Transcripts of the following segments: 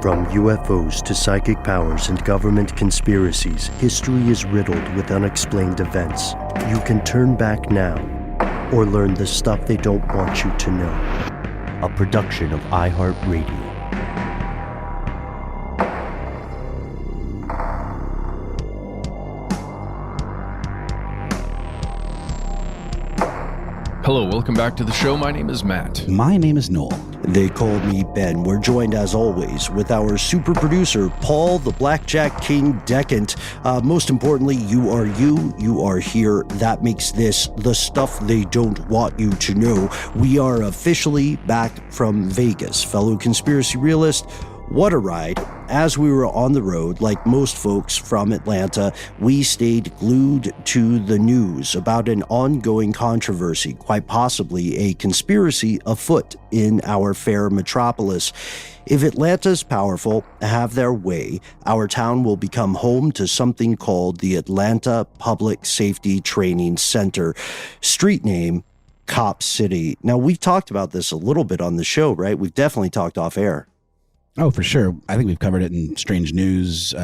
From UFOs to psychic powers and government conspiracies, history is riddled with unexplained events. You can turn back now or learn the stuff they don't want you to know. A production of iHeartRadio. Hello, welcome back to the show. My name is Matt. My name is Noel. They call me Ben. We're joined, as always, with our super producer, Paul the Blackjack King Decant. Most importantly, you are here. That makes this the stuff they don't want you to know. We are officially back from Vegas. Fellow conspiracy realist, what a ride. As we were on the road, like most folks from Atlanta, we stayed glued to the news about an ongoing controversy, quite possibly a conspiracy afoot in our fair metropolis. If Atlanta's powerful have their way, our town will become home to something called the Atlanta Public Safety Training Center. Street name, Cop City. Now, we've talked about this a little bit on the show, right? We've definitely talked off air. Oh, for sure. I think we've covered it in Strange News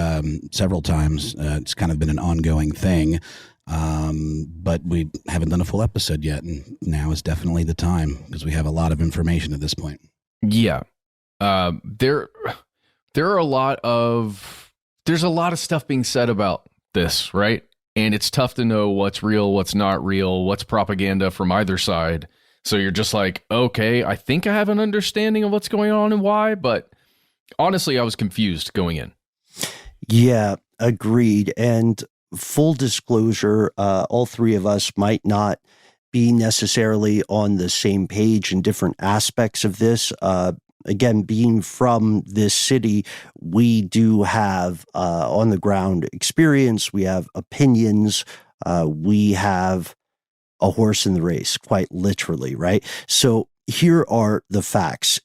several times. It's kind of been an ongoing thing, but we haven't done a full episode yet, and now is definitely the time because we have a lot of information at this point. Yeah, there are a lot of stuff being said about this, right? And it's tough to know what's real, what's not real, what's propaganda from either side. So you're just like, okay, I think I have an understanding of what's going on and why, but honestly, I was confused going in. Yeah, agreed. And full disclosure, all three of us might not be necessarily on the same page in different aspects of this. Again, being from this city, we do have on the ground experience. We have opinions. We have a horse in the race, quite literally, right? So here are the facts.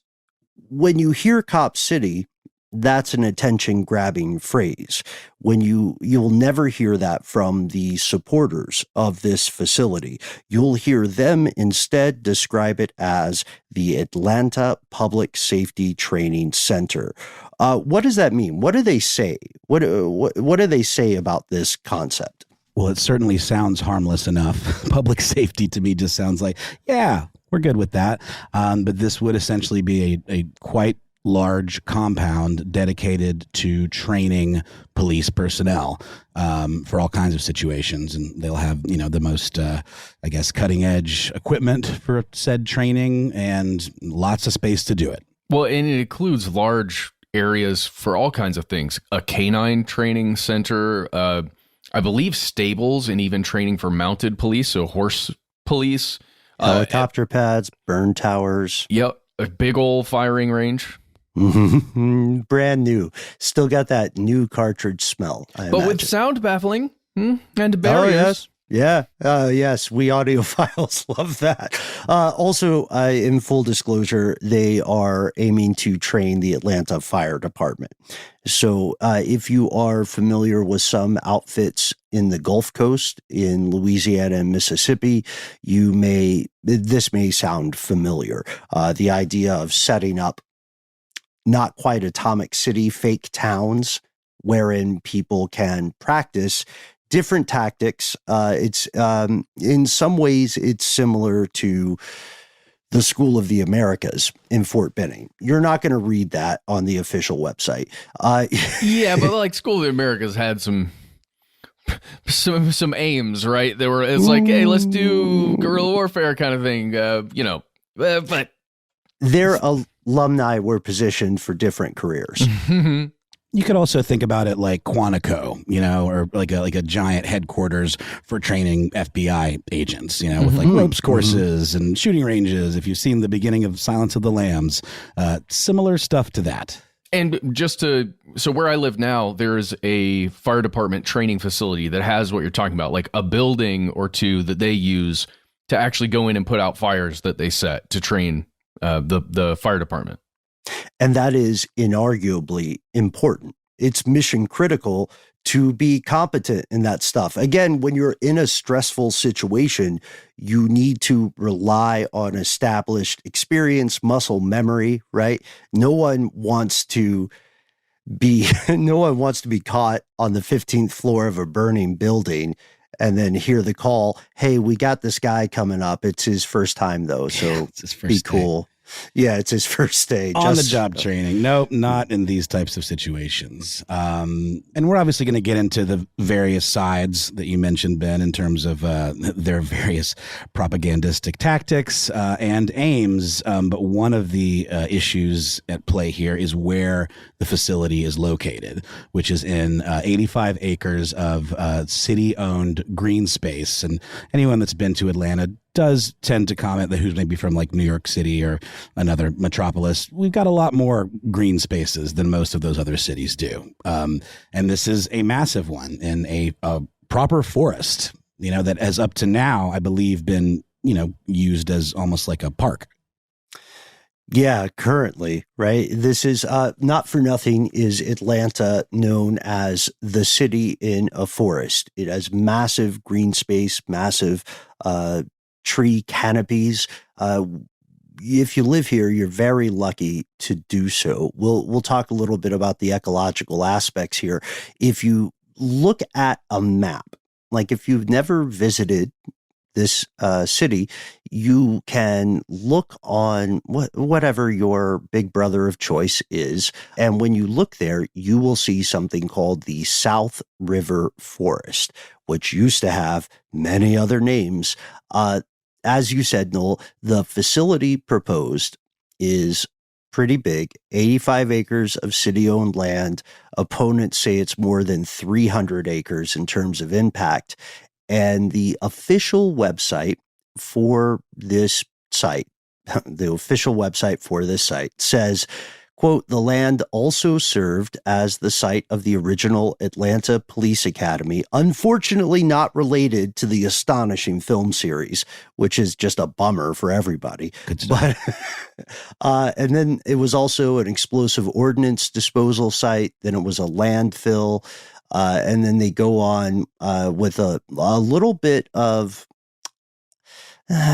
When you hear Cop City, that's an attention-grabbing phrase. You'll never hear that from the supporters of this facility. You'll hear them instead describe it as the Atlanta Public Safety Training Center. What does that mean? What do they say? What do they say about this concept? Well, it certainly sounds harmless enough. Public safety to me just sounds like, yeah, we're good with that. But this would essentially be a quite large compound dedicated to training police personnel for all kinds of situations. And they'll have, the most, cutting edge equipment for said training and lots of space to do it. Well, and it includes large areas for all kinds of things. A canine training center, I believe stables, and even training for mounted police, so horse police. Helicopter pads, burn towers. Yep, a big old firing range. Brand new. Still got that new cartridge smell, I imagine. With sound baffling and barriers. Oh, yes. Yeah. Yes, we audiophiles love that. Also, in full disclosure, they are aiming to train the Atlanta Fire Department. So if you are familiar with some outfits in the Gulf Coast, in Louisiana and Mississippi, this may sound familiar. The idea of setting up not quite atomic city, fake towns wherein people can practice different tactics. It's in some ways it's similar to the School of the Americas in Fort Benning. You're not going to read that on the official website. Yeah, but like School of the Americas had some aims, right? It's like, hey, let's do guerrilla warfare kind of thing, but their alumni were positioned for different careers. You could also think about it like Quantico, or like a giant headquarters for training FBI agents, with like ropes courses and shooting ranges. If you've seen the beginning of Silence of the Lambs, similar stuff to that. And so where I live now, there's a fire department training facility that has what you're talking about, like a building or two that they use to actually go in and put out fires that they set to train the fire department. And that is inarguably important. It's mission critical to be competent in that stuff. Again, when you're in a stressful situation, you need to rely on established experience, muscle memory, right? No one wants to be no one wants to be caught on the 15th floor of a burning building and then hear the call, hey, we got this guy coming up. It's his first time though, so It's his first be day. cool. Yeah, it's his first day. On the job training. Nope, not in these types of situations. And we're obviously going to get into the various sides that you mentioned, Ben, in terms of their various propagandistic tactics and aims. But one of the issues at play here is where the facility is located, which is in 85 acres of city-owned green space. And anyone that's been to Atlanta does tend to comment that who's maybe from like New York City or another metropolis, we've got a lot more green spaces than most of those other cities do. And this is a massive one in a proper forest, that has up to now, I believe, been, used as almost like a park. Yeah, currently, right? This is not for nothing is Atlanta known as the city in a forest. It has massive green space, massive tree canopies. If you live here, you're very lucky to do so. We'll talk a little bit about the ecological aspects here. If you look at a map, like if you've never visited this city, you can look on whatever your big brother of choice is. And when you look there, you will see something called the South River Forest, which used to have many other names. As you said, Noel, the facility proposed is pretty big, 85 acres of city-owned land. Opponents say it's more than 300 acres in terms of impact. And the official website for this site, says, quote, the land also served as the site of the original Atlanta Police Academy, unfortunately not related to the astonishing film series, which is just a bummer for everybody. But, and then it was also an explosive ordnance disposal site. Then it was a landfill. And then they go on with a little bit of,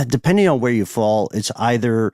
depending on where you fall, it's either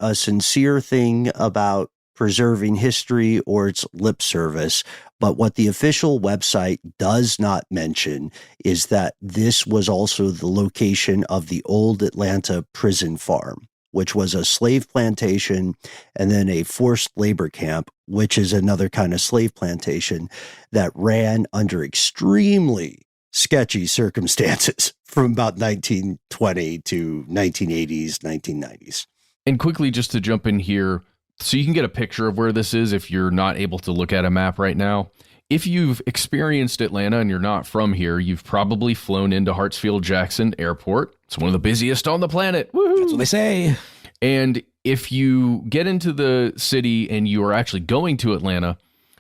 a sincere thing about preserving history or it's lip service. But what the official website does not mention is that this was also the location of the old Atlanta prison farm, which was a slave plantation and then a forced labor camp, which is another kind of slave plantation that ran under extremely sketchy circumstances from about 1920 to 1980s, 1990s. And quickly, just to jump in here, so you can get a picture of where this is if you're not able to look at a map right now. If you've experienced Atlanta and you're not from here, you've probably flown into Hartsfield-Jackson Airport. It's one of the busiest on the planet. Woohoo! That's what they say. And if you get into the city and you are actually going to Atlanta,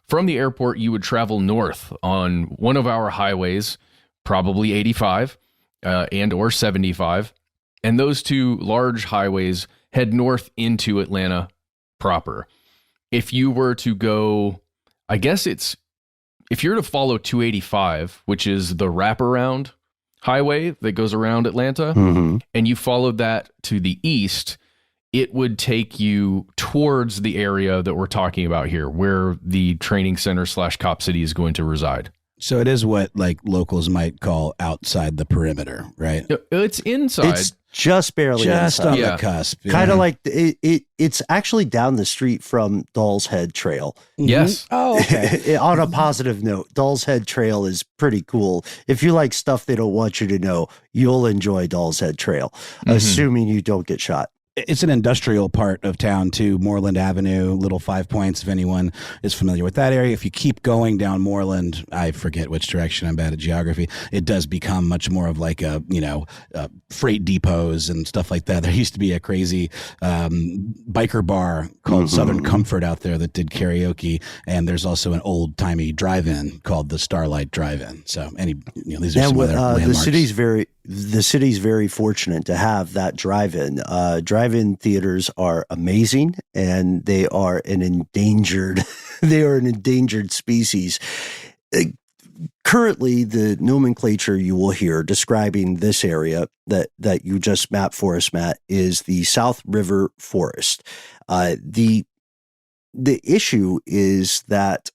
from the airport, you would travel north on one of our highways, probably 85 and or 75. And those two large highways head north into Atlanta proper. If you were to go, I guess if you're to follow 285, which is the wraparound highway that goes around Atlanta, and you followed that to the east, it would take you towards the area that we're talking about here, where the training center / cop city is going to reside. So it is what like locals might call outside the perimeter, right? It's inside. It's just barely Just inside. on the cusp. Yeah. Kind of like it's actually down the street from Doll's Head Trail. Yes. Oh, okay. On a positive note, Doll's Head Trail is pretty cool. If you like stuff they don't want you to know, you'll enjoy Doll's Head Trail, assuming you don't get shot. It's an industrial part of town too. Moreland Avenue, Little 5 Points, if anyone is familiar with that area. If you keep going down Moreland, I forget which direction, I'm bad at geography, it does become much more of like freight depots and stuff like that. There used to be a crazy biker bar called Southern Comfort out there that did karaoke, and there's also an old timey drive-in called the Starlight Drive-In. So these are some other landmarks. The city's very fortunate to have that drive-in. Drive-in theaters are amazing, and they are an endangered species. Currently, the nomenclature you will hear describing this area that you just mapped for us, Matt, is the South River Forest. The the issue is that,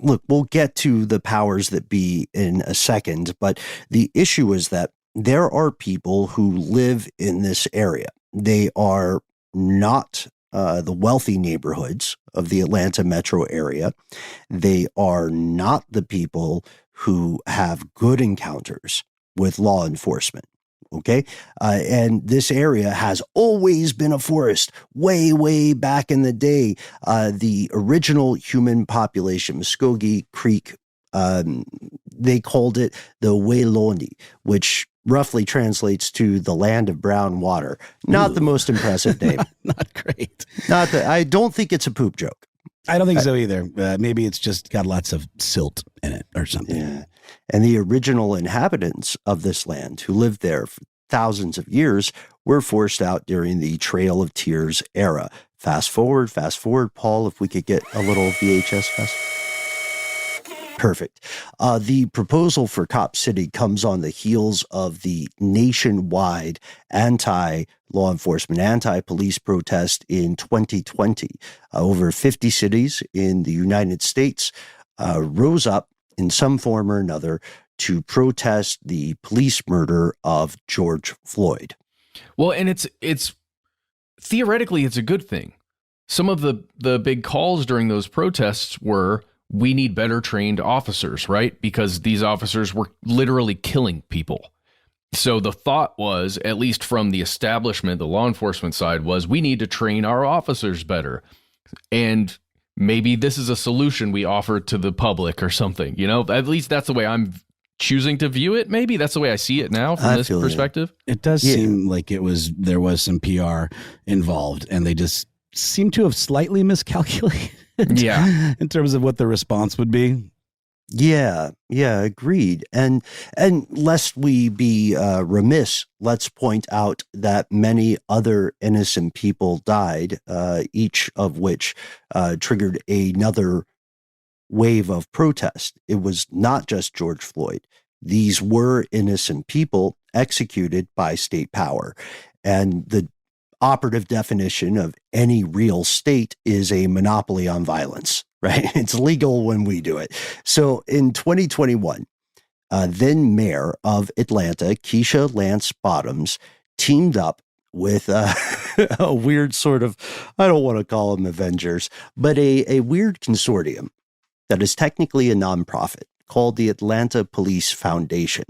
look, we'll get to the powers that be in a second, but the issue is that there are people who live in this area. They are not the wealthy neighborhoods of the Atlanta metro area. They are not the people who have good encounters with law enforcement. Okay. And this area has always been a forest way, way back in the day. The original human population, Muskogee Creek, they called it the Wailoni, which roughly translates to the land of brown water. Not the most impressive name. Not great. I don't think it's a poop joke. I don't think so either. Maybe it's just got lots of silt in it or something. Yeah. And the original inhabitants of this land who lived there for thousands of years were forced out during the Trail of Tears era. Fast forward, Paul, if we could get a little VHS fast. Perfect. The proposal for Cop City comes on the heels of the nationwide anti-law enforcement, anti-police protest in 2020. Over 50 cities in the United States rose up in some form or another to protest the police murder of George Floyd. Well, and it's theoretically, it's a good thing. Some of the big calls during those protests were, we need better trained officers, right? Because these officers were literally killing people. So the thought was, at least from the establishment, the law enforcement side, was we need to train our officers better. And maybe this is a solution we offer to the public or something, you know, at least that's the way I'm choosing to view it. Maybe that's the way I see it now from this perspective. It does seem like there was some PR involved, and they just seem to have slightly miscalculated. Yeah. In terms of what the response would be. Yeah, agreed. And lest we be remiss, let's point out that many other innocent people died, each of which triggered another wave of protest. It was not just George Floyd. These were innocent people executed by state power. And the operative definition of any real state is a monopoly on violence, right? It's legal when we do it. So in 2021, then mayor of Atlanta, Keisha Lance Bottoms, teamed up with a weird sort of, I don't want to call them Avengers, but a weird consortium that is technically a nonprofit called the Atlanta Police Foundation.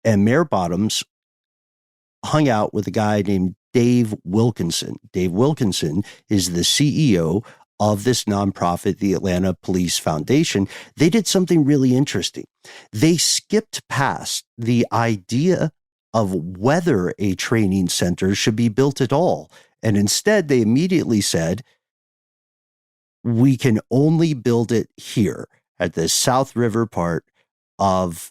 And Mayor Bottoms hung out with a guy named Dave Wilkinson. Dave Wilkinson is the CEO of this nonprofit, the Atlanta Police Foundation. They did something really interesting. They skipped past the idea of whether a training center should be built at all. And instead, they immediately said, we can only build it here at the South River part of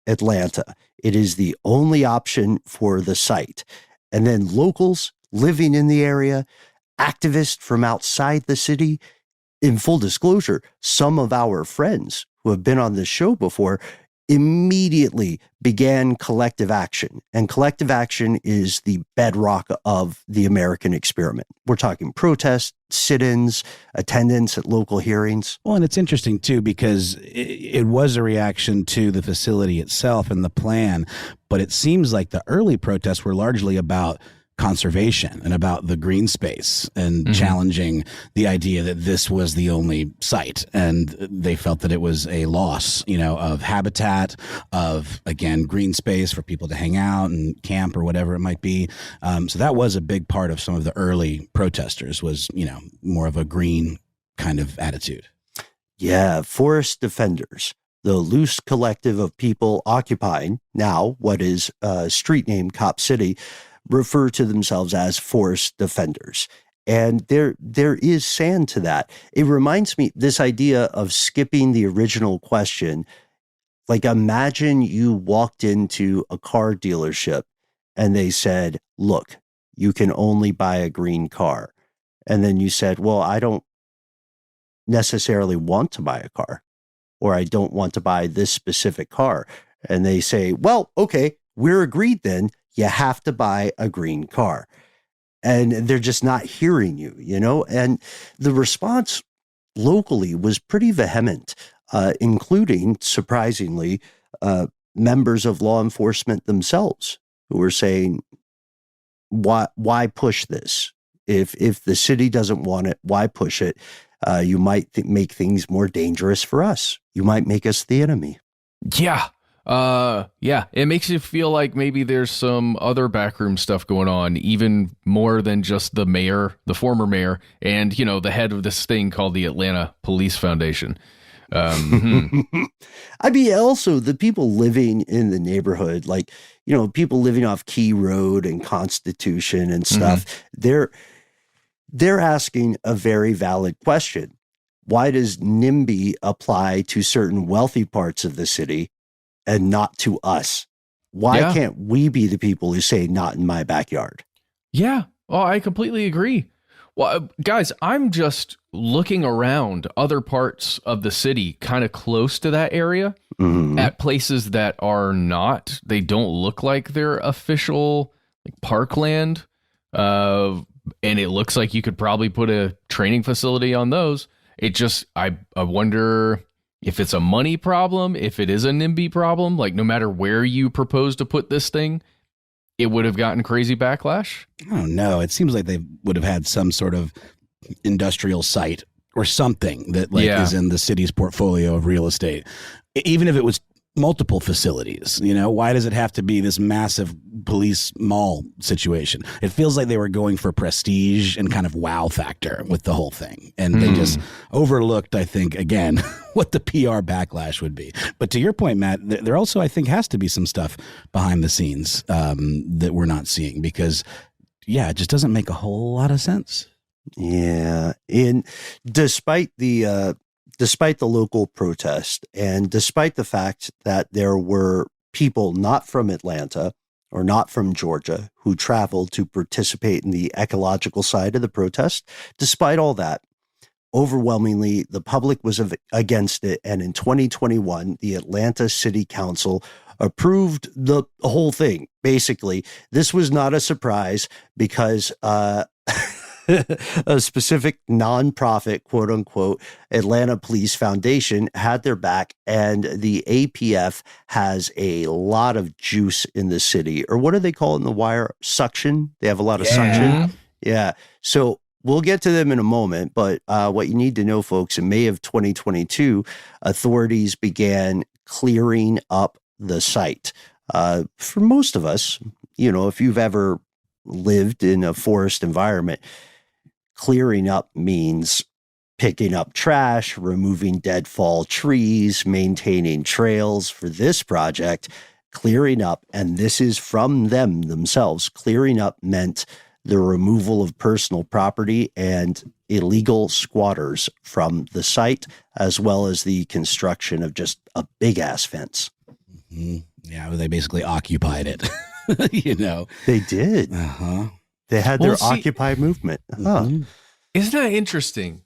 Atlanta. It is the only option for the site. And then locals living in the area, activists from outside the city. In full disclosure, some of our friends who have been on this show before immediately began collective action. And collective action is the bedrock of the American experiment. We're talking protests, sit-ins, attendance at local hearings. Well, and it's interesting, too, because it was a reaction to the facility itself and the plan, but it seems like the early protests were largely about conservation and about the green space and challenging the idea that this was the only site. And they felt that it was a loss, you know, of habitat, of, again, green space for people to hang out and camp or whatever it might be. So that was a big part of some of the early protesters was, you know, more of a green kind of attitude. Yeah, forest defenders, the loose collective of people occupying now what is street name Cop City, refer to themselves as forest defenders. And there is sand to that. It reminds me, this idea of skipping the original question, like imagine you walked into a car dealership and they said, look, you can only buy a green car. And then you said, well, I don't necessarily want to buy a car, or I don't want to buy this specific car. And they say, well, okay, we're agreed then. You have to buy a green car. and they're just not hearing you, and the response locally was pretty vehement, including, surprisingly, members of law enforcement themselves who were saying, why push this? If the city doesn't want it, why push it? You might make things more dangerous for us. You might make us the enemy. Yeah. It makes you feel like maybe there's some other backroom stuff going on, even more than just the mayor, the former mayor, and, the head of this thing called the Atlanta Police Foundation. I mean, also the people living in the neighborhood, like, people living off Key Road and Constitution and stuff, they're asking a very valid question. Why does NIMBY apply to certain wealthy parts of the city and not to us? Why can't we be the people who say not in my backyard? Yeah. Oh, I completely agree. Well, guys, I'm just looking around other parts of the city, kind of close to that area, at places that are not, they don't look like they're official parkland. And it looks like you could probably put a training facility on those. It just, I wonder if it's a money problem, if it is a NIMBY problem, like no matter where you propose to put this thing, it would have gotten crazy backlash. I don't know. It seems like they would have had some sort of industrial site or something that is in the city's portfolio of real estate. Even if it was multiple facilities, why does it have to be this massive police mall situation? It feels like they were going for prestige and kind of wow factor with the whole thing. And they just overlooked, I think, again, what the PR backlash would be. But to your point, Matt, there also, I think, has to be some stuff behind the scenes that we're not seeing because, it just doesn't make a whole lot of sense. Yeah. And despite the local protest, and despite the fact that there were people not from Atlanta or not from Georgia who traveled to participate in the ecological side of the protest, despite all that, overwhelmingly, the public was against it. And in 2021, the Atlanta City Council approved the whole thing. Basically, this was not a surprise because a specific nonprofit, quote unquote, Atlanta Police Foundation had their back, and the APF has a lot of juice in the city. Or what do they call it in the wire? Suction. They have a lot of suction. Yeah. So we'll get to them in a moment. But what you need to know, folks, in May of 2022, authorities began clearing up the site. For most of us, if you've ever lived in a forest environment, clearing up means picking up trash, removing deadfall trees, maintaining trails. For this project, clearing up, and this is from them themselves, clearing up meant the removal of personal property and illegal squatters from the site, as well as the construction of just a big-ass fence. Yeah, they basically occupied it, They did. They had their Occupy movement. Isn't that interesting?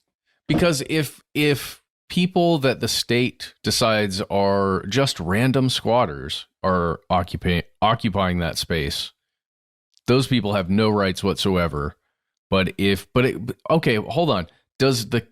Because if people that the state decides are just random squatters are occupying that space, those people have no rights whatsoever. Okay, hold on. Does the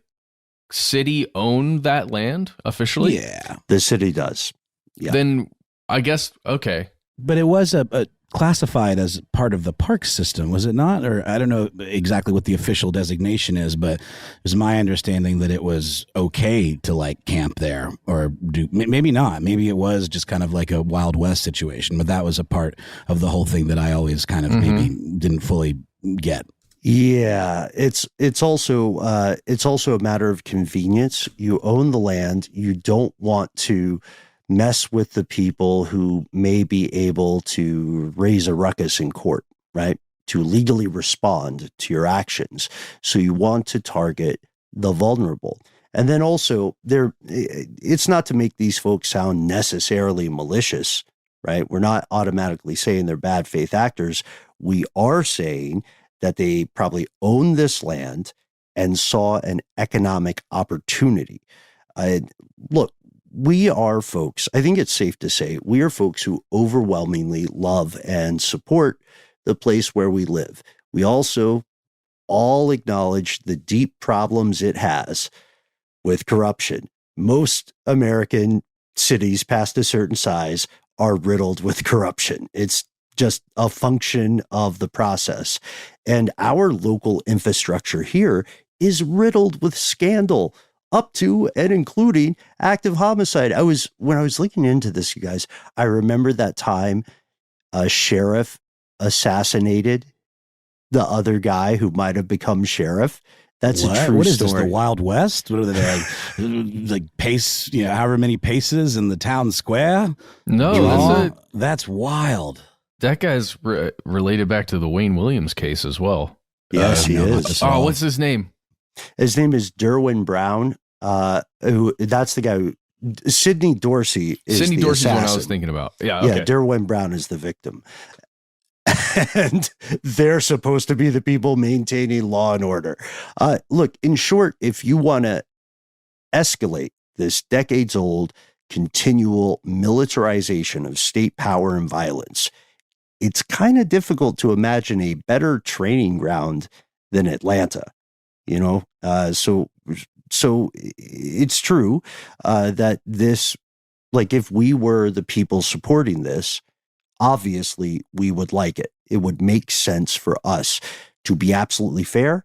city own that land officially? Yeah, the city does. Yeah. Then I guess, okay. But it was a classified as part of the park system, was it not? Or I don't know exactly what the official designation is, but it was my understanding that it was okay to camp there, or maybe not. Maybe it was just kind of like a Wild West situation, but that was a part of the whole thing that I always kind of maybe didn't fully get. Yeah, it's also a matter of convenience. You own the land. You don't want to mess with the people who may be able to raise a ruckus in court, right? To legally respond to your actions. So you want to target the vulnerable. And then also, it's not to make these folks sound necessarily malicious, right? We're not automatically saying they're bad faith actors. We are saying that they probably own this land and saw an economic opportunity. Look, we are folks, I think it's safe to say, we are folks who overwhelmingly love and support the place where we live. we also all acknowledge the deep problems it has with corruption. Most American cities past a certain size are riddled with corruption. It's just a function of the process. And our local infrastructure here is riddled with scandal, up to and including active homicide. When I was looking into this, you guys, I remember that time a sheriff assassinated the other guy who might have become sheriff. That's a true What is story. this, the Wild West? What are they like pace, however many paces in the town square? No, that's wild. That guy's related back to the Wayne Williams case as well. Yes, he is. Oh, what's his name? His name is Derwin Brown. That's the guy who, Sidney Dorsey is Sidney the Dorsey's assassin. one I was thinking about. Yeah, okay. Yeah, Derwin Brown is the victim. And they're supposed to be the people maintaining law and order. Look, in short, if you want to escalate this decades-old continual militarization of state power and violence, it's kind of difficult to imagine a better training ground than Atlanta. So it's true that this, like, if we were the people supporting this, obviously we would like it. It would make sense for us to be absolutely fair.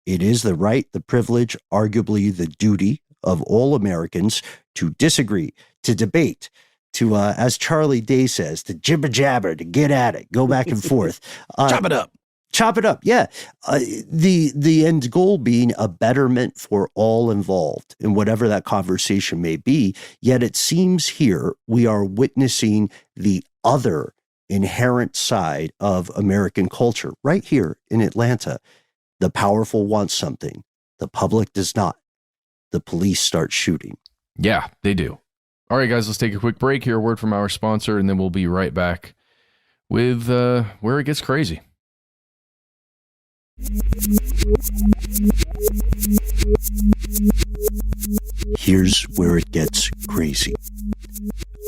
It is the right, the privilege, arguably the duty of all Americans to disagree, to debate, to, as Charlie Day says, to jibber jabber, to get at it, go back and forth. Chop it up. Chop it up, yeah. The end goal being a betterment for all involved in whatever that conversation may be. Yet it seems here we are witnessing the other inherent side of American culture right here in Atlanta. The powerful want something. The public does not. The police start shooting. Yeah, they do. All right, guys, let's take a quick break here. A word from our sponsor, and then we'll be right back with where it gets crazy. Here's where it gets crazy.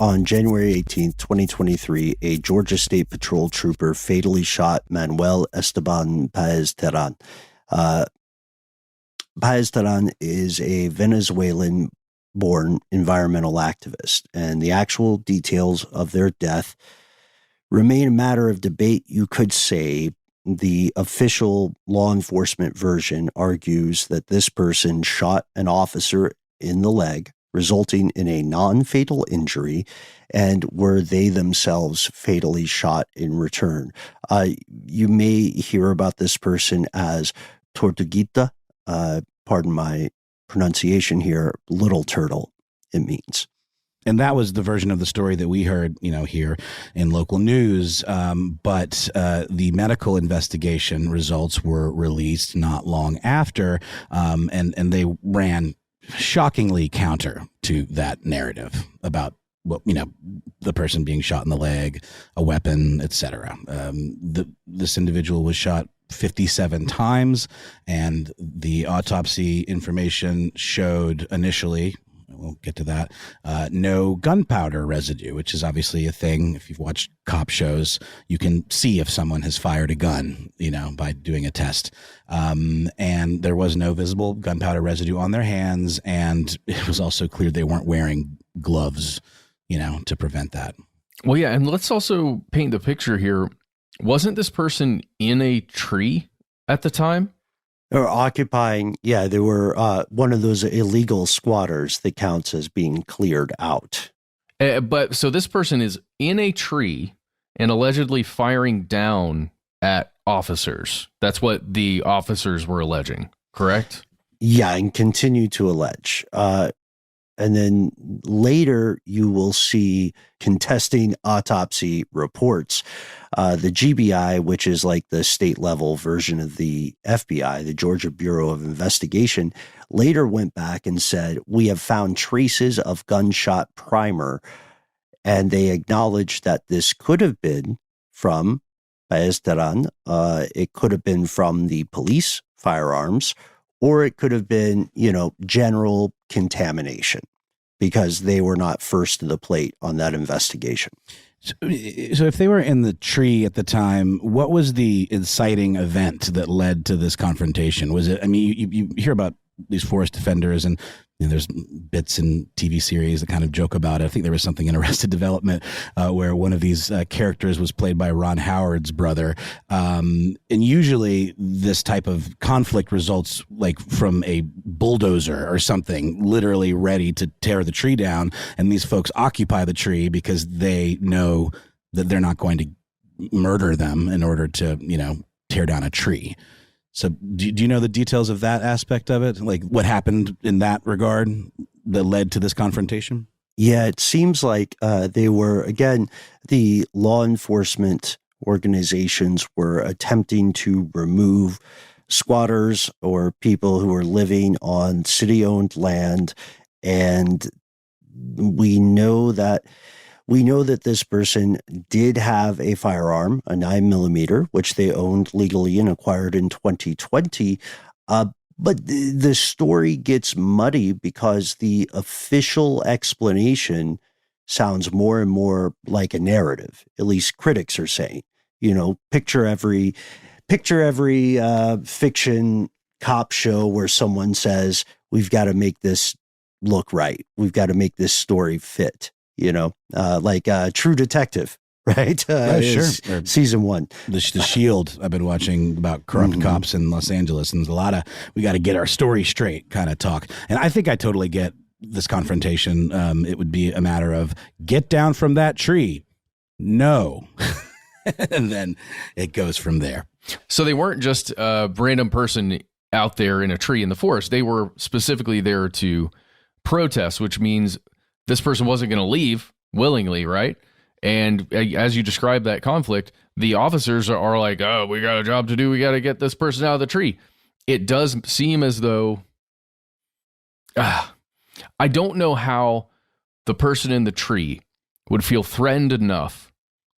On January 18th, 2023, a Georgia State Patrol trooper fatally shot Manuel Esteban Paez-Terán. Paez-Terán is a Venezuelan-born environmental activist, and the actual details of their death remain a matter of debate, you could say. The official law enforcement version argues that this person shot an officer in the leg, resulting in a non-fatal injury, and were they themselves fatally shot in return. You may hear about this person as Tortuguita, pardon my pronunciation here, little turtle, it means. And that was the version of the story that we heard, here in local news. But the medical investigation results were released not long after, and they ran shockingly counter to that narrative about the person being shot in the leg, a weapon, etc. This individual was shot 57 times, and the autopsy information showed initially, we'll get to that, no gunpowder residue, which is obviously a thing. If you've watched cop shows, you can see if someone has fired a gun, by doing a test. And there was no visible gunpowder residue on their hands. And it was also clear they weren't wearing gloves, to prevent that. Well, yeah. And let's also paint the picture here. Wasn't this person in a tree at the time? Or occupying, yeah, they were one of those illegal squatters that counts as being cleared out. But so this person is in a tree and allegedly firing down at officers. That's what the officers were alleging, correct? Yeah, and continue to allege. And then later you will see contesting autopsy reports. The GBI, which is like the state level version of the FBI, the Georgia Bureau of Investigation, later went back and said, we have found traces of gunshot primer. And they acknowledged that this could have been from Paez-Terán. It could have been from the police firearms, or it could have been, general contamination, because they were not first to the plate on that investigation. So if they were in the tree at the time, what was the inciting event that led to this confrontation? Was it, I mean, you hear about these forest defenders, and there's bits in TV series that kind of joke about it. I think there was something in Arrested Development where one of these characters was played by Ron Howard's brother. And usually this type of conflict results like from a bulldozer or something, literally ready to tear the tree down. And these folks occupy the tree because they know that they're not going to murder them in order to, tear down a tree. So do you know the details of that aspect of it? Like what happened in that regard that led to this confrontation? Yeah, it seems like they were, again, the law enforcement organizations were attempting to remove squatters or people who are living on city-owned land. And we know that this person did have a firearm, a 9mm, which they owned legally and acquired in 2020. But the story gets muddy because the official explanation sounds more and more like a narrative. At least critics are saying, picture every fiction cop show where someone says, we've got to make this look right. We've got to make this story fit. Like True Detective, right? Sure. Season 1. The Shield, I've been watching about corrupt cops in Los Angeles, and there's a lot of, we got to get our story straight kind of talk. And I think I totally get this confrontation. It would be a matter of get down from that tree. No. And then it goes from there. So they weren't just a random person out there in a tree in the forest. They were specifically there to protest, which means this person wasn't going to leave willingly, right? And as you describe that conflict, the officers are like, oh, we got a job to do. We got to get this person out of the tree. It does seem as though, I don't know how the person in the tree would feel threatened enough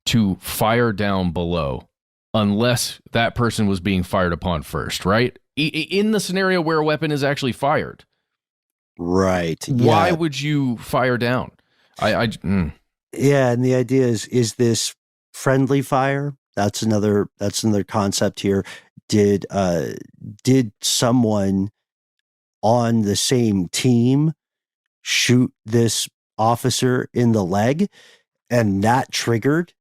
to fire down below unless that person was being fired upon first, right? In the scenario where a weapon is actually fired. Right. Why would you fire down? Yeah, and the idea is this friendly fire? That's another concept here. Did someone on the same team shoot this officer in the leg, and that triggered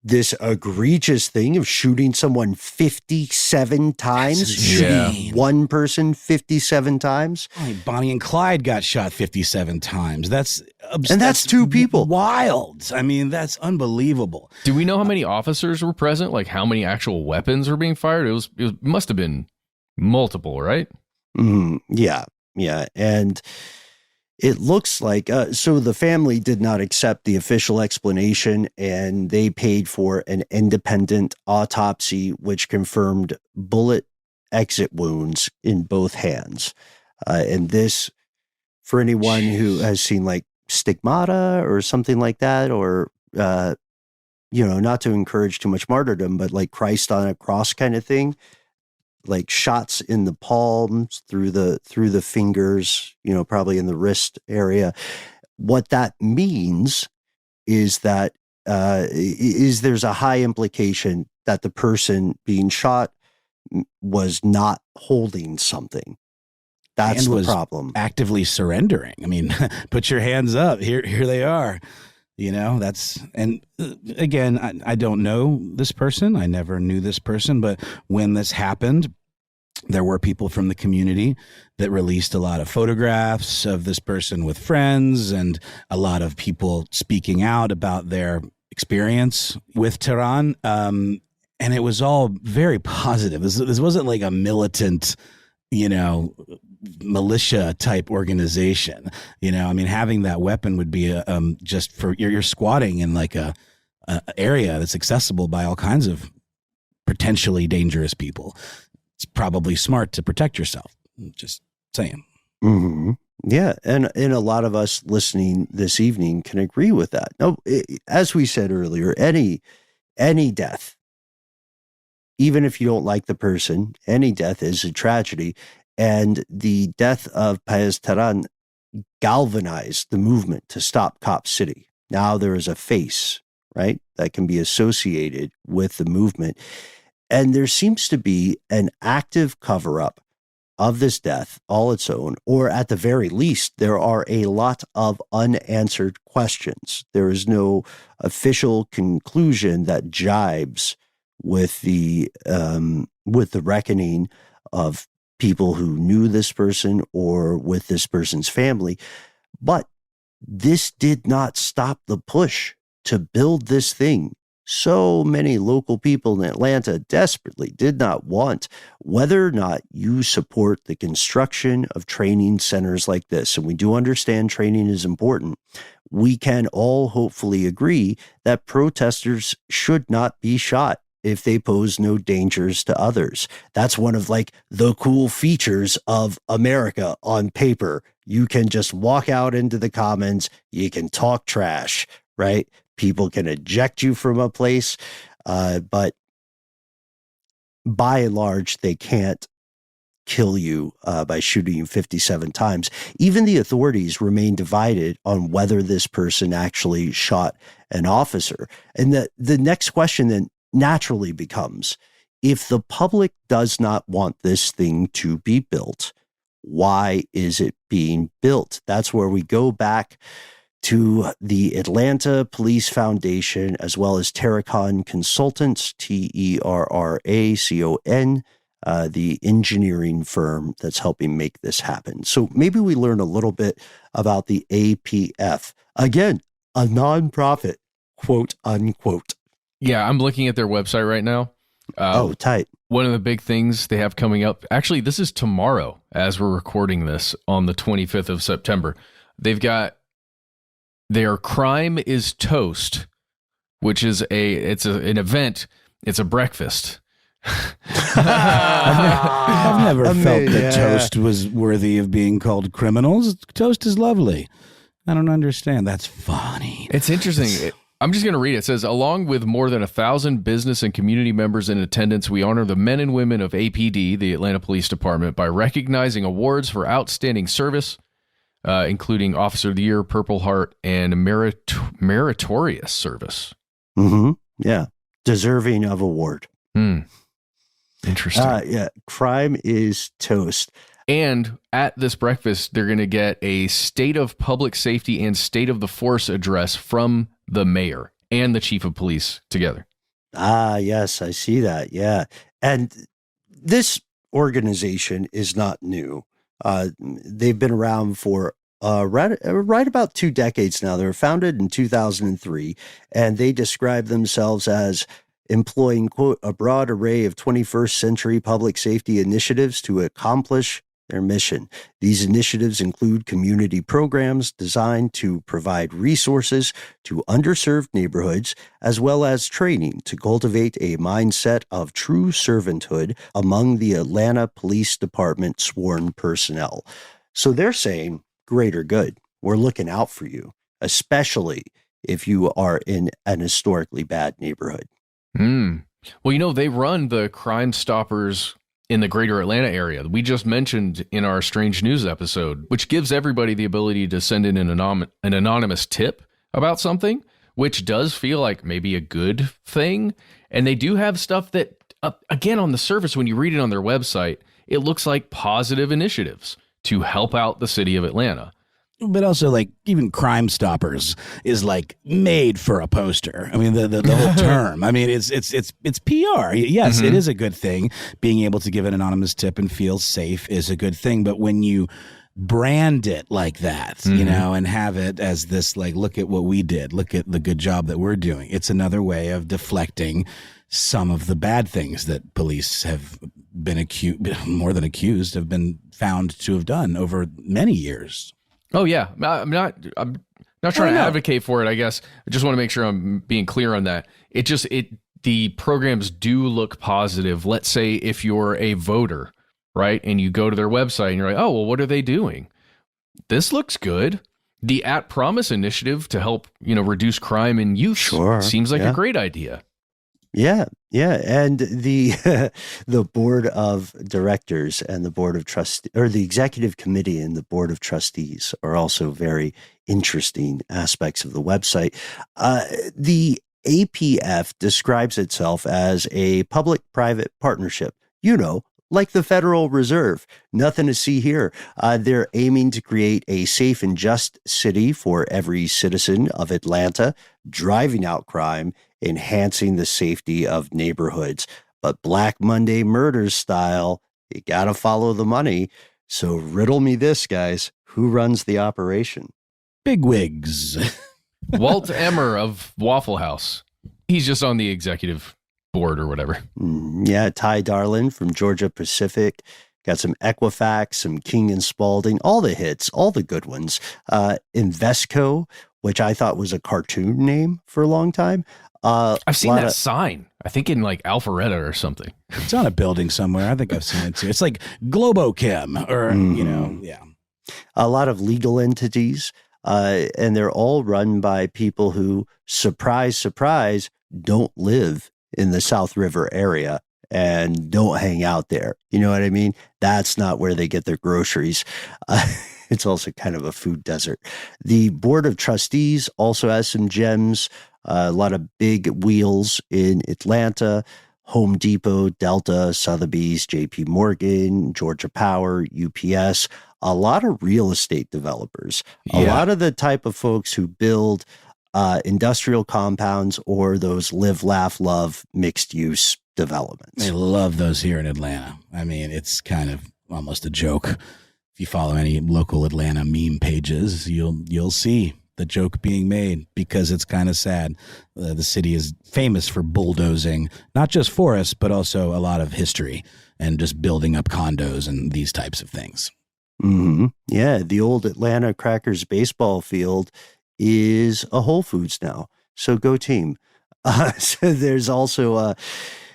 this egregious thing of shooting someone 57 times? One person 57 times? I mean, Bonnie and Clyde got shot 57 times. That's two people. Wild. I mean, that's unbelievable. Do we know how many officers were present? Like how many actual weapons were being fired? It must have been multiple, right? Yeah. And it looks like, so the family did not accept the official explanation, and they paid for an independent autopsy, which confirmed bullet exit wounds in both hands. And this, for anyone who has seen like Stigmata or something like that, or, not to encourage too much martyrdom, but like Christ on a cross kind of thing, like shots in the palms, through the fingers, probably in the wrist area. What that means is that there's a high implication that the person being shot was not holding something. That's the problem. Actively surrendering. I mean, put your hands up. Here they are. And again, I don't know this person. I never knew this person, but when this happened, there were people from the community that released a lot of photographs of this person with friends, and a lot of people speaking out about their experience with Tehran. And it was all very positive. This wasn't like a militant, militia type organization. Having that weapon would be just for you're squatting in like a area that's accessible by all kinds of potentially dangerous people. It's probably smart to protect yourself. Just saying. Mm-hmm. Yeah, and a lot of us listening this evening can agree with that. No, as we said earlier, any death, even if you don't like the person, any death is a tragedy. And the death of Paez Tehran galvanized the movement to stop Cop City. Now there is a face, right? That can be associated with the movement. And there seems to be an active cover-up of this death all its own, or at the very least, there are a lot of unanswered questions. There is no official conclusion that jibes with the reckoning of people who knew this person or with this person's family. But this did not stop the push to build this thing. So many local people in Atlanta desperately did not want, whether or not you support the construction of training centers like this. And we do understand training is important. We can all hopefully agree that protesters should not be shot if they pose no dangers to others. That's one of like the cool features of America on paper. You can just walk out into the commons. You can talk trash, right? People can eject you from a place, but by and large, they can't kill you by shooting you 57 times. Even the authorities remain divided on whether this person actually shot an officer. And the next question then naturally becomes, if the public does not want this thing to be built, why is it being built? That's where we go back to the Atlanta Police Foundation, as well as Terracon Consultants, TERRACON, the engineering firm that's helping make this happen. So maybe we learn a little bit about the APF. Again, a nonprofit, quote unquote. Yeah, I'm looking at their website right now. Tight. One of the big things they have coming up, actually, this is tomorrow as we're recording this on the 25th of September. They've got their Crime is Toast, which is an event. It's a breakfast. I've never felt that toast was worthy of being called criminals. Toast is lovely. I don't understand. That's funny. It's interesting. I'm just going to read it. It says, along with more than 1,000 business and community members in attendance, we honor the men and women of APD, the Atlanta Police Department, by recognizing awards for outstanding service, including Officer of the Year, Purple Heart, and meritorious service. Mm-hmm. Yeah. Deserving of award. Interesting. Yeah. Crime is Toast. And at this breakfast, they're going to get a State of Public Safety and State of the Force address from the mayor and the chief of police together. Yes, I see that. Yeah. And this organization is not new. They've been around for right about 2 decades now. They were founded in 2003, and they describe themselves as employing, quote, a broad array of 21st century public safety initiatives to accomplish their mission. These initiatives include community programs designed to provide resources to underserved neighborhoods, as well as training to cultivate a mindset of true servanthood among the Atlanta Police Department sworn personnel. So they're saying, greater good. We're looking out for you, especially if you are in an historically bad neighborhood. Well, they run the Crime Stoppers in the greater Atlanta area. We just mentioned in our Strange News episode, which gives everybody the ability to send in an anonymous tip about something, which does feel like maybe a good thing. And they do have stuff that, again, on the surface, when you read it on their website, it looks like positive initiatives to help out the city of Atlanta. But also, like, even Crime Stoppers is like made for a poster. I mean, the whole term. I mean, it's PR. Yes, It is a good thing. Being able to give an anonymous tip and feel safe is a good thing. But when you brand it like that, and have it as this, like, look at what we did, look at the good job that we're doing, it's another way of deflecting some of the bad things that police have been more than accused, have been found to have done over many years. Oh yeah, I'm not trying to advocate for it. I guess I just want to make sure I'm being clear on that. The programs do look positive. Let's say if you're a voter, right, and you go to their website and you're like, oh well, what are they doing? This looks good. The At Promise initiative to help reduce crime in youth seems like a great idea. Yeah, and the board of directors and the board of trustees, or the executive committee and the board of trustees, are also very interesting aspects of the website. The APF describes itself as a public-private partnership, like the Federal Reserve. Nothing to see here. They're aiming to create a safe and just city for every citizen of Atlanta, driving out crime, enhancing the safety of neighborhoods. But Black Monday murders style, you got to follow the money. So riddle me this, guys. Who runs the operation? Bigwigs. Walt Emmer of Waffle House. He's just on the executive board or whatever. Yeah, Ty Darlin from Georgia Pacific. Got some Equifax, some King and Spalding, all the hits, all the good ones. Invesco, which I thought was a cartoon name for a long time. I've seen that sign, I think in like Alpharetta or something. It's on a building somewhere. I think I've seen it too. It's like Globochem or, yeah. A lot of legal entities. And they're all run by people who, surprise, surprise, don't live in the South River area and don't hang out there. You know what I mean? That's not where they get their groceries. It's also kind of a food desert. The Board of Trustees also has some gems, a lot of big wheels in Atlanta, Home Depot, Delta, Sotheby's, JP Morgan, Georgia Power, UPS, a lot of real estate developers, a lot of the type of folks who build industrial compounds or those live, laugh, love mixed use developments. They love those here in Atlanta. I mean, it's kind of almost a joke. If you follow any local Atlanta meme pages, you'll see the joke being made because it's kind of sad. The city is famous for bulldozing, not just forests, but also a lot of history and just building up condos and these types of things. Mm-hmm. Yeah, the old Atlanta Crackers baseball field is a Whole Foods now. So go team. So there's also,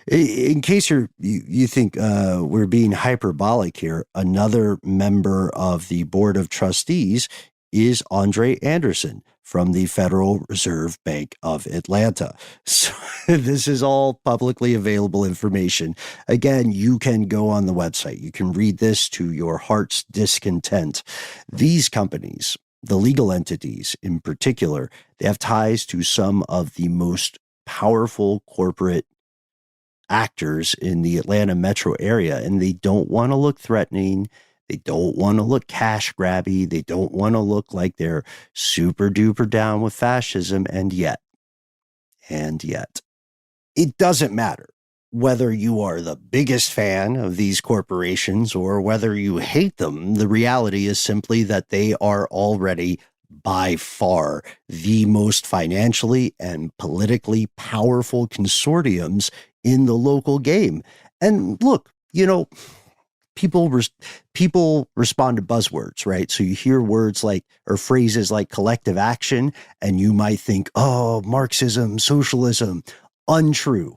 in case you think we're being hyperbolic here, another member of the Board of Trustees is Andre Anderson from the Federal Reserve Bank of Atlanta. So this is all publicly available information. Again, you can go on the website. You can read this to your heart's discontent. These companies, the legal entities in particular, they have ties to some of the most powerful corporate actors in the Atlanta metro area, and they don't want to look threatening. They don't want to look cash grabby. They don't want to look like they're super duper down with fascism. And yet, it doesn't matter whether you are the biggest fan of these corporations or whether you hate them. The reality is simply that they are already by far the most financially and politically powerful consortiums in the local game. And look, people respond to buzzwords, right? So you hear words like, or phrases like collective action, and you might think, oh, Marxism, socialism. Untrue.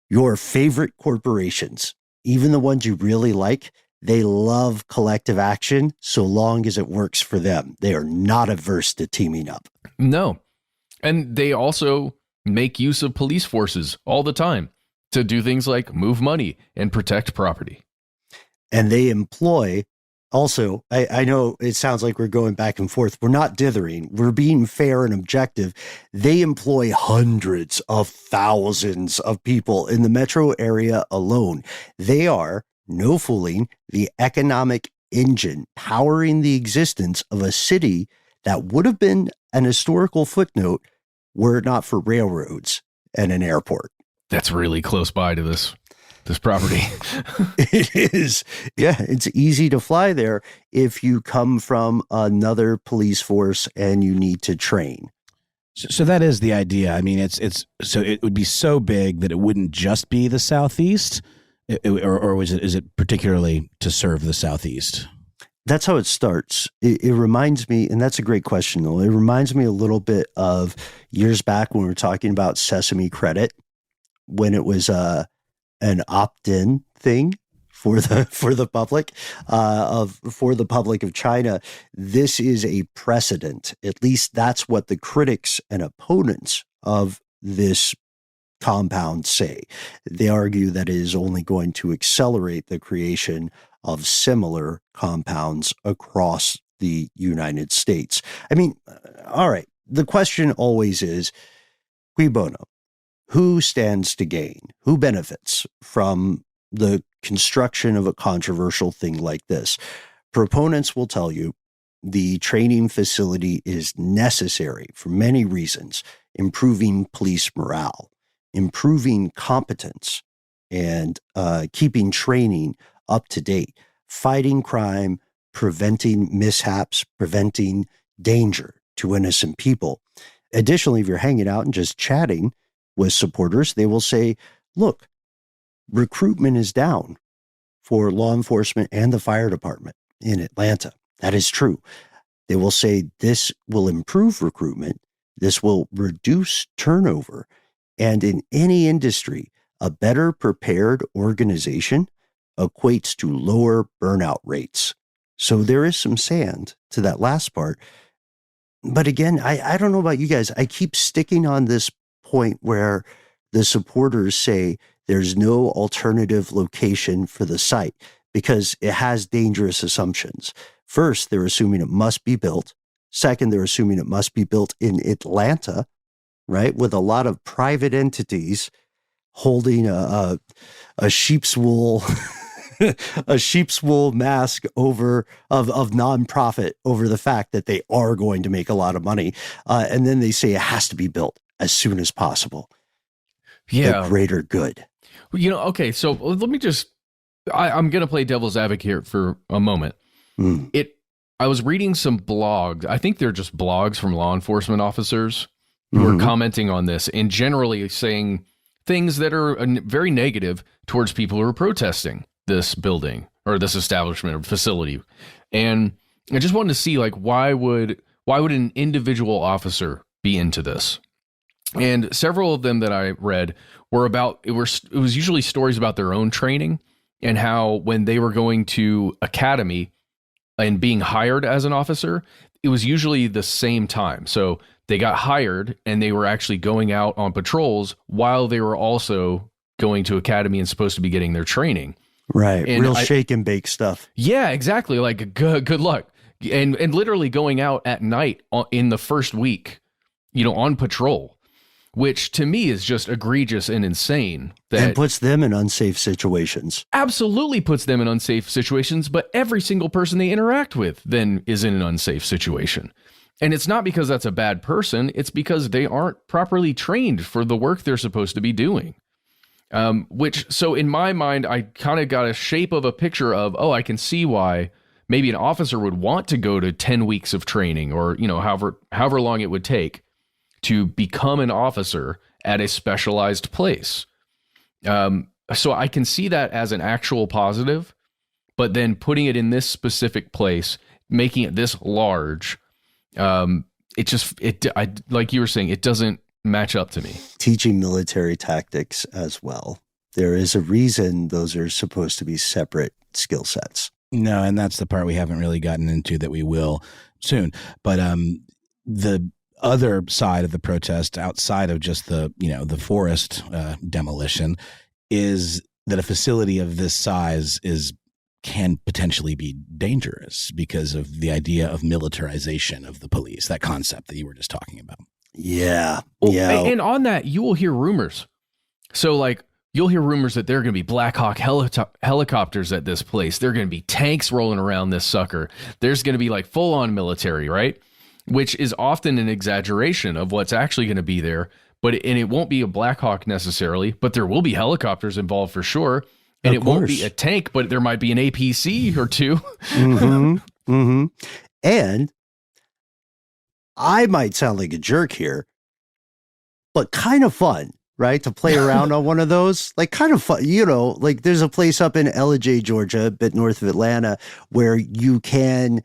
Your favorite corporations, even the ones you really like, they love collective action so long as it works for them. They are not averse to teaming up. No. And they also make use of police forces all the time to do things like move money and protect property. And they employ, also, I know it sounds like we're going back and forth. We're not dithering. We're being fair and objective. They employ hundreds of thousands of people in the metro area alone. They are, no fooling, the economic engine powering the existence of a city that would have been an historical footnote were it not for railroads and an airport. That's really close by to this property. It is. Yeah, it's easy to fly there if you come from another police force and you need to train. So that is the idea. I mean, it's so it would be so big that it wouldn't just be the Southeast, or is it particularly to serve the Southeast? That's how it starts. It reminds me, and that's a great question, though. It reminds me a little bit of years back when we were talking about Sesame Credit, when it was an opt-in thing for the public of China. This is a precedent. At least that's what the critics and opponents of this compound say. They argue that it is only going to accelerate the creation of similar compounds across the United States. I mean, all right. The question always is, Cui bono? Who stands to gain? Who benefits from the construction of a controversial thing like this? Proponents will tell you the training facility is necessary for many reasons: improving police morale, improving competence, and keeping training up to date, fighting crime, preventing mishaps, preventing danger to innocent people. Additionally, if you're hanging out and just chatting with supporters, they will say, look, recruitment is down for law enforcement and the fire department in Atlanta. That is true. They will say this will improve recruitment. This will reduce turnover. And in any industry, a better prepared organization equates to lower burnout rates. So there is some sand to that last part. But again, I don't know about you guys. I keep sticking on this point where the supporters say there's no alternative location for the site because it has dangerous assumptions. First, they're assuming it must be built. Second, they're assuming it must be built in Atlanta, right? With a lot of private entities holding a sheep's wool a sheep's wool mask of nonprofit over the fact that they are going to make a lot of money. And then they say it has to be built as soon as possible. Yeah. The greater good. Okay, so let me just, I'm going to play devil's advocate here for a moment. I was reading some blogs. I think they're just blogs from law enforcement officers who are commenting on this and generally saying things that are very negative towards people who are protesting this building or this establishment or facility. And I just wanted to see, like, why would an individual officer be into this? And several of them that I read were about, it was usually stories about their own training and how when they were going to academy and being hired as an officer, it was usually the same time. So they got hired and they were actually going out on patrols while they were also going to academy and supposed to be getting their training. Right. And real shake and bake stuff. Yeah, exactly. Like good luck. And literally going out at night in the first week, on patrol, which to me is just egregious and insane. And puts them in unsafe situations. Absolutely puts them in unsafe situations, but every single person they interact with then is in an unsafe situation. And it's not because that's a bad person. It's because they aren't properly trained for the work they're supposed to be doing. So in my mind, I kind of got a shape of a picture of, I can see why maybe an officer would want to go to 10 weeks of training or, however long it would take to become an officer at a specialized place. So I can see that as an actual positive, but then putting it in this specific place, making it this large, like you were saying, it doesn't match up to me. Teaching military tactics as well. There is a reason those are supposed to be separate skill sets. No, and that's the part we haven't really gotten into that we will soon. But the other side of the protest, outside of just the forest demolition, is that a facility of this size can potentially be dangerous because of the idea of militarization of the police, that concept that you were just talking about. Yeah. Well, yeah. And on that, you will hear rumors. So like you'll hear rumors that there are going to be Black Hawk helicopters at this place. There are going to be tanks rolling around this sucker. There's going to be like full on military, right? Which is often an exaggeration of what's actually going to be there. And it won't be a Black Hawk necessarily, but there will be helicopters involved for sure. And it won't be a tank, but there might be an APC or two. And I might sound like a jerk here, but kind of fun, right? To play around on one of those, like kind of fun, like there's a place up in Ellijay, Georgia, a bit north of Atlanta, where you can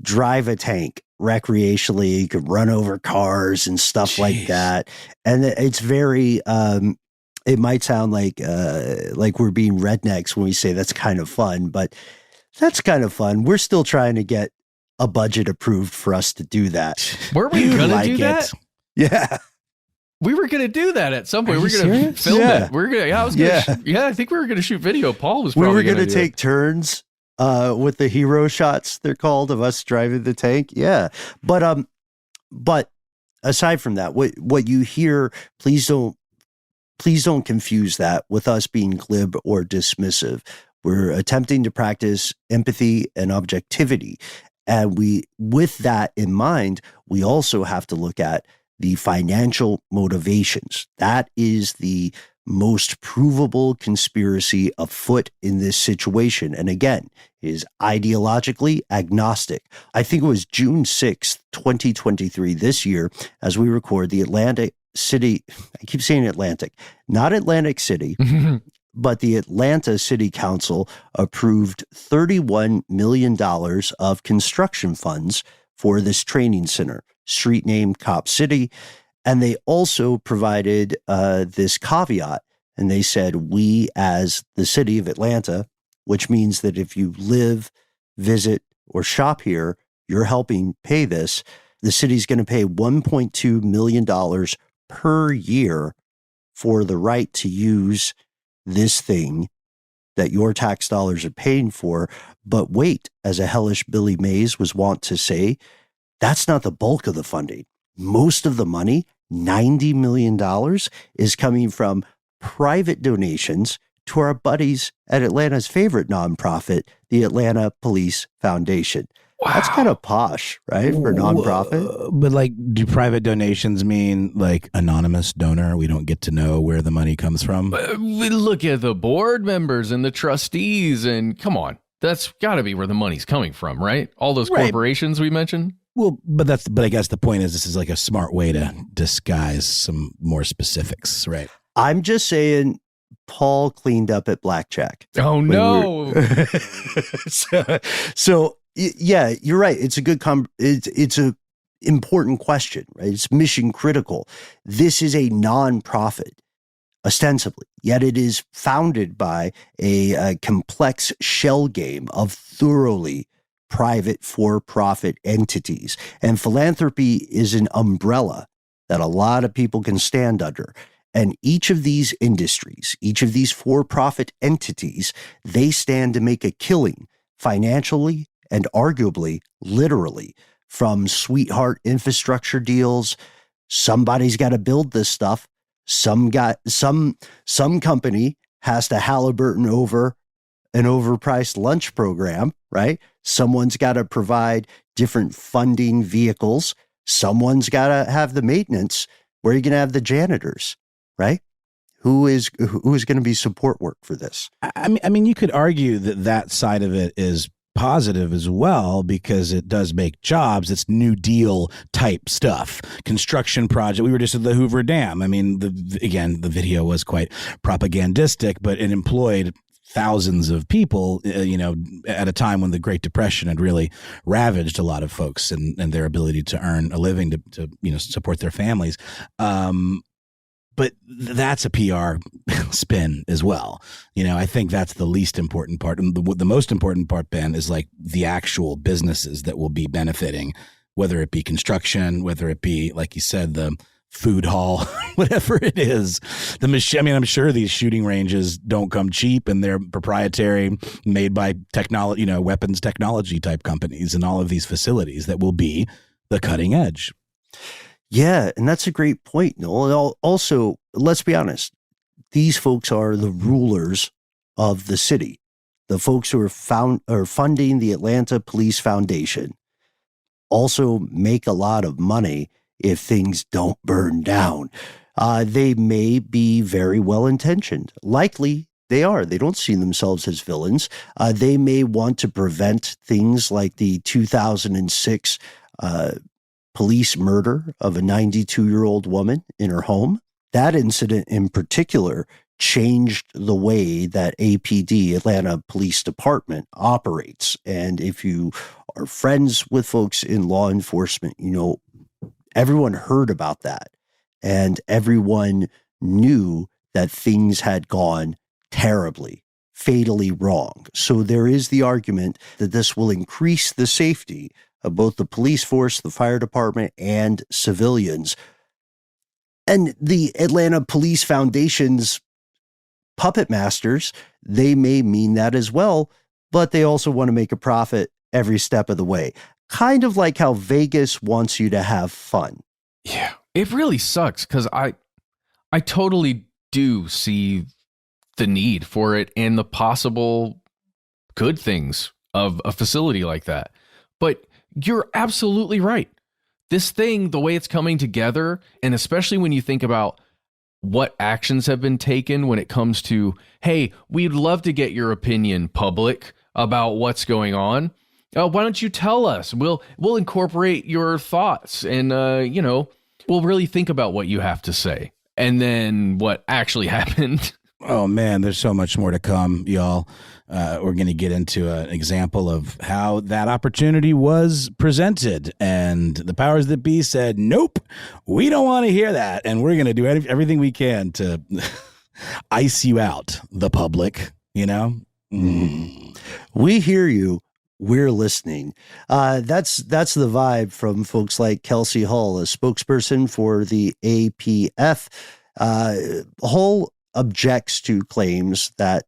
drive a tank recreationally. You could run over cars and stuff like that. And it's very, it might sound like we're being rednecks when we say that's kind of fun, but that's kind of fun. We're still trying to get a budget approved for us to do that. Were we going to do that? Yeah. We were going to do that at some point. We were going to film it. We were going to, I think we were going to shoot video. Paul was probably going to take turns with the hero shots, they're called, of us driving the tank. Yeah. But aside from that, what you hear, please don't confuse that with us being glib or dismissive. We're attempting to practice empathy and objectivity. And with that in mind, we also have to look at the financial motivations. That is the most provable conspiracy afoot in this situation. And again, is ideologically agnostic. I think it was June 6th, 2023, this year, as we record, the Atlantic City, I keep saying Atlantic, not Atlantic City, but the Atlanta City Council approved $31 million of construction funds for this training center, street name Cop City. And they also provided this caveat, and they said, we as the city of Atlanta, which means that if you live, visit, or shop here, you're helping pay this. The city's going to pay $1.2 million per year for the right to use this thing that your tax dollars are paying for. But wait, as a hellish Billy Mays was wont to say, that's not the bulk of the funding. Most of the money, $90 million, is coming from private donations to our buddies at Atlanta's favorite nonprofit, the Atlanta Police Foundation. Wow. That's kind of posh, right, for a nonprofit? But like, do private donations mean like anonymous donor? We don't get to know where the money comes from? We look at the board members and the trustees, and come on, that's got to be where the money's coming from, right? All those corporations we mentioned. Well, but I guess the point is this is like a smart way to disguise some more specifics, right? I'm just saying Paul cleaned up at blackjack. Oh, no. So yeah, you're right. It's a good it's a important question, right? It's mission critical. This is a nonprofit, ostensibly, yet it is founded by a complex shell game of thoroughly private for-profit entities. And philanthropy is an umbrella that a lot of people can stand under. And each of these industries, each of these for-profit entities, they stand to make a killing financially and arguably literally from sweetheart infrastructure deals. Somebody's got to build this stuff. Some company has to Halliburton over an overpriced lunch program, right? Someone's got to provide different funding vehicles. Someone's got to have the maintenance. Where are you going to have the janitors, right? Who is going to be support work for this? I mean, you could argue that side of it is positive as well, because it does make jobs. It's New Deal type stuff. Construction project. We were just at the Hoover Dam. I mean, the video was quite propagandistic, but it employed thousands of people, at a time when the Great Depression had really ravaged a lot of folks and their ability to earn a living to support their families. But that's a PR spin as well. I think that's the least important part. And the most important part, Ben, is like the actual businesses that will be benefiting, whether it be construction, whether it be, like you said, the food hall, whatever it is. I'm sure these shooting ranges don't come cheap, and they're proprietary, made by technology, weapons technology type companies, and all of these facilities that will be the cutting edge. Yeah, and that's a great point, Noel. Also, let's be honest, these folks are the rulers of the city. The folks who are funding the Atlanta Police Foundation also make a lot of money if things don't burn down. They may be very well-intentioned. Likely they are. They don't see themselves as villains. They may want to prevent things like the 2006 police murder of a 92-year-old woman in her home. That incident in particular changed the way that APD, Atlanta Police Department, operates. And if you are friends with folks in law enforcement, everyone heard about that. And everyone knew that things had gone terribly, fatally wrong. So there is the argument that this will increase the safety of both the police force, the fire department, and civilians. And the Atlanta Police Foundation's puppet masters, they may mean that as well, but they also want to make a profit every step of the way. Kind of like how Vegas wants you to have fun, Yeah, it really sucks because I totally do see the need for it and the possible good things of a facility like that. But you're absolutely right. This thing, the way it's coming together, and especially when you think about what actions have been taken when it comes to, hey, we'd love to get your opinion, public, about what's going on. Why don't you tell us? We'll incorporate your thoughts and, we'll really think about what you have to say. And then what actually happened. Oh, man, there's so much more to come, y'all. We're going to get into an example of how that opportunity was presented. And the powers that be said, nope, we don't want to hear that. And we're going to do everything we can to ice you out, the public, you know? Mm. We hear you. We're listening. That's the vibe from folks like Kelsey Hull, a spokesperson for the APF. Hull objects to claims that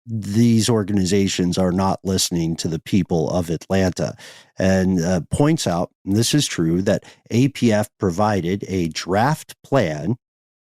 these organizations are not listening to the people of Atlanta, and points out, and this is true, that APF provided a draft plan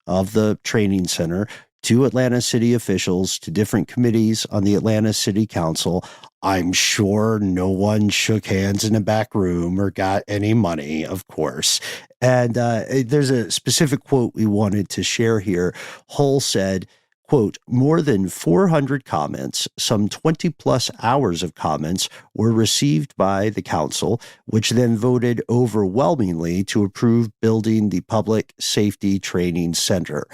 of the training center to Atlanta city officials, to different committees on the Atlanta City Council. I'm sure no one shook hands in a back room or got any money, of course. And there's a specific quote we wanted to share here. Hull said, quote, more than 400 comments, some 20 plus hours of comments were received by the council, which then voted overwhelmingly to approve building the Public Safety Training Center.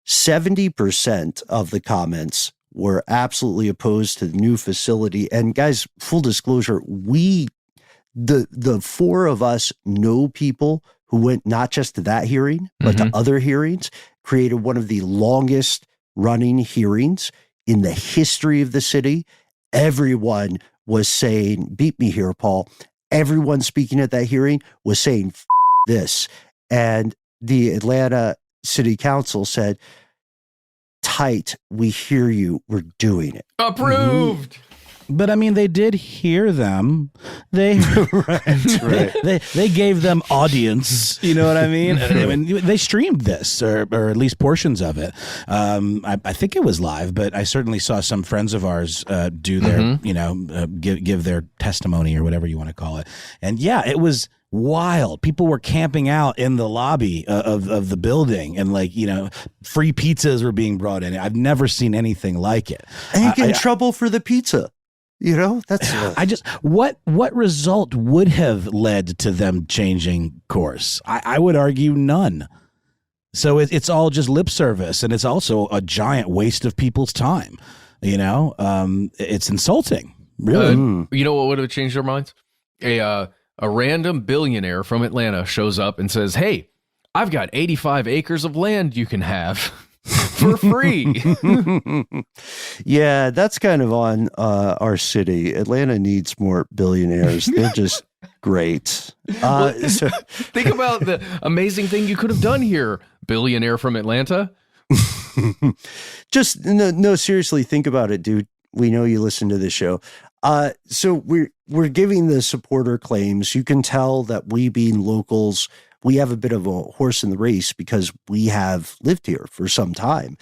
70% of the comments were absolutely opposed to the new facility. And guys, full disclosure, the four of us know people who went not just to that hearing, but to other hearings, created one of the longest running hearings in the history of the city. Everyone was saying, beat me here, Paul. Everyone speaking at that hearing was saying this. And the Atlanta City Council said, tight, we hear you, we're doing it. Approved. Mm-hmm. But I mean, they did hear them. They right. They gave them audience. You know what I mean? I mean, they streamed this, or at least portions of it. I think it was live, but I certainly saw some friends of ours do their, give their testimony or whatever you want to call it. And yeah, it was wild. People were camping out in the lobby of the building, and free pizzas were being brought in. I've never seen anything like it. And get in trouble for the pizza. That's what result would have led to them changing course? I would argue none. So it's all just lip service, and it's also a giant waste of people's time. It's insulting. Really. You know what would have changed their minds? A random billionaire from Atlanta shows up and says, "Hey, I've got 85 acres of land you can have." For free. Yeah, that's kind of on our city. Atlanta needs more billionaires. They're just great. Think about the amazing thing you could have done here, billionaire from Atlanta. Just no, seriously, think about it, dude. We know you listen to this show. So we're giving the supporter claims. You can tell that we being locals, we have a bit of a horse in the race because we have lived here for some time.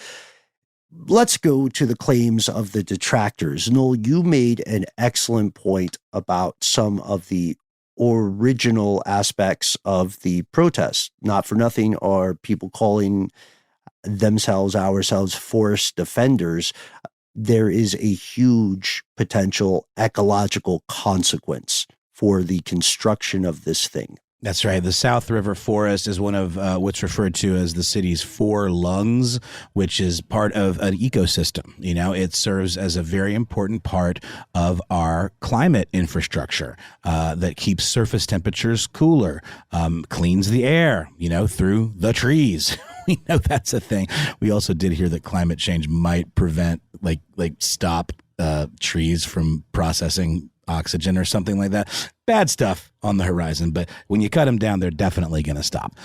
Let's go to the claims of the detractors. Noel, you made an excellent point about some of the original aspects of the protest. Not for nothing are people calling ourselves forest defenders. There is a huge potential ecological consequence for the construction of this thing. That's right. The South River Forest is one of what's referred to as the city's four lungs, which is part of an ecosystem. It serves as a very important part of our climate infrastructure that keeps surface temperatures cooler, cleans the air, through the trees. We know that's a thing. We also did hear that climate change might prevent, stop trees from processing oxygen or something like that. Bad stuff on the horizon, but when you cut them down, they're definitely going to stop.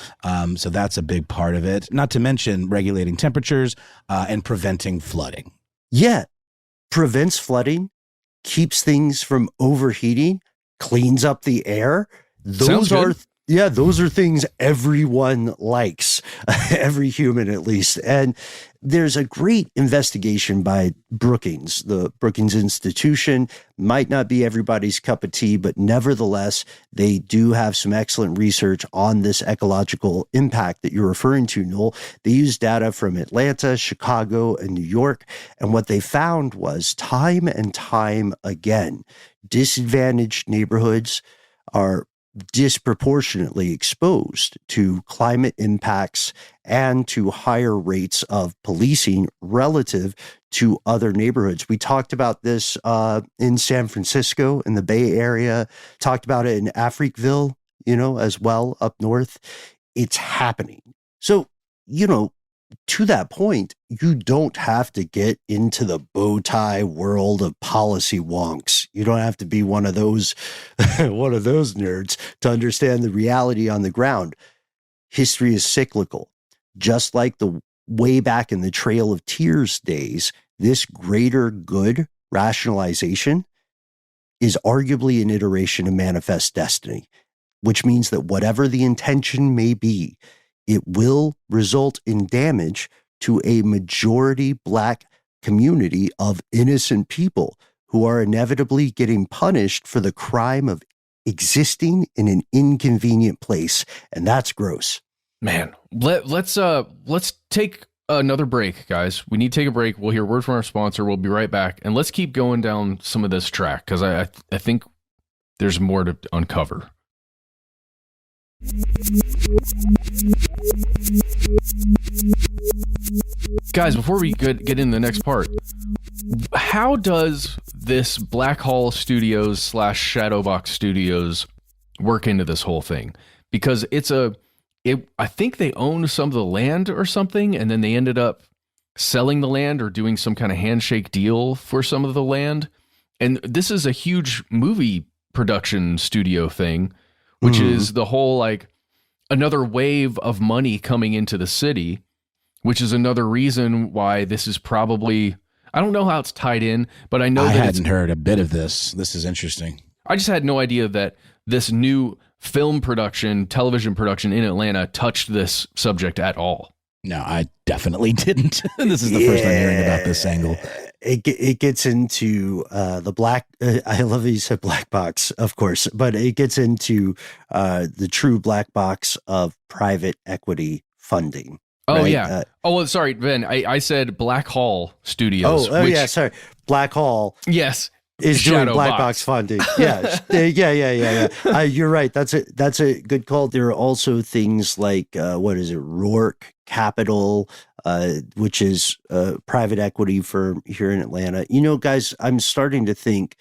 So that's a big part of it, not to mention regulating temperatures and preventing flooding. Yeah, prevents flooding, keeps things from overheating, cleans up the air. Those are Yeah, those are things everyone likes, every human at least. And there's a great investigation by Brookings. The Brookings Institution might not be everybody's cup of tea, but nevertheless, they do have some excellent research on this ecological impact that you're referring to, Noel. They used data from Atlanta, Chicago, and New York. And what they found was time and time again, disadvantaged neighborhoods are disproportionately exposed to climate impacts and to higher rates of policing relative to other neighborhoods. We talked about this in San Francisco, in the Bay Area, talked about it in Africville, as well up north. It's happening. So, to that point, you don't have to get into the bow tie world of policy wonks. You don't have to be one of those nerds to understand the reality on the ground. History is cyclical. Just like the way back in the Trail of Tears days, this greater good rationalization is arguably an iteration of manifest destiny, which means that whatever the intention may be, it will result in damage to a majority Black community of innocent people who are inevitably getting punished for the crime of existing in an inconvenient place. And that's gross. Man, let's take another break, guys. We need to take a break. We'll hear a word from our sponsor. We'll be right back. And let's keep going down some of this track, because I think there's more to uncover. Guys, before we get in the next part, how does this Black Hall Studios / Shadowbox Studios work into this whole thing? Because I think they owned some of the land or something, and then they ended up selling the land or doing some kind of handshake deal for some of the land. And this is a huge movie production studio thing, which is the whole, another wave of money coming into the city, which is another reason why this is probably, I don't know how it's tied in, but I know I hadn't heard a bit of this. This is interesting. I just had no idea that this new film production, television production in Atlanta touched this subject at all. No, I definitely didn't. This is the first I'm hearing about this angle. It gets into the black. I love that you said black box, of course, but it gets into the true black box of private equity funding. Oh, right? yeah. Sorry, Ben. I said Black Hall Studios. Yeah, sorry. Black Hall. Yes. Is doing black box funding. Yeah. Yeah. You're right. That's a good call. There are also things like, Rourke Capital, which is a private equity firm here in Atlanta. Guys, I'm starting to think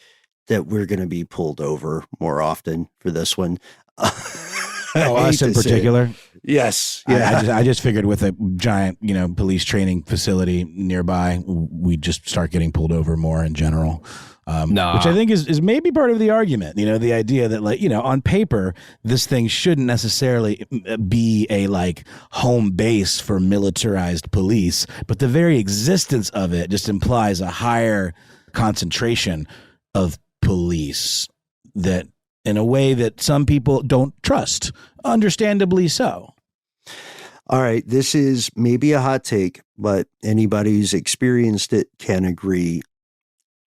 that we're going to be pulled over more often for this one. Us in particular? Yes. Yeah. I just figured with a giant, police training facility nearby, we just start getting pulled over more in general. Which I think is maybe part of the argument, the idea that on paper, this thing shouldn't necessarily be a home base for militarized police, but the very existence of it just implies a higher concentration of police that in a way that some people don't trust, understandably so. All right. This is maybe a hot take, but anybody who's experienced it can agree.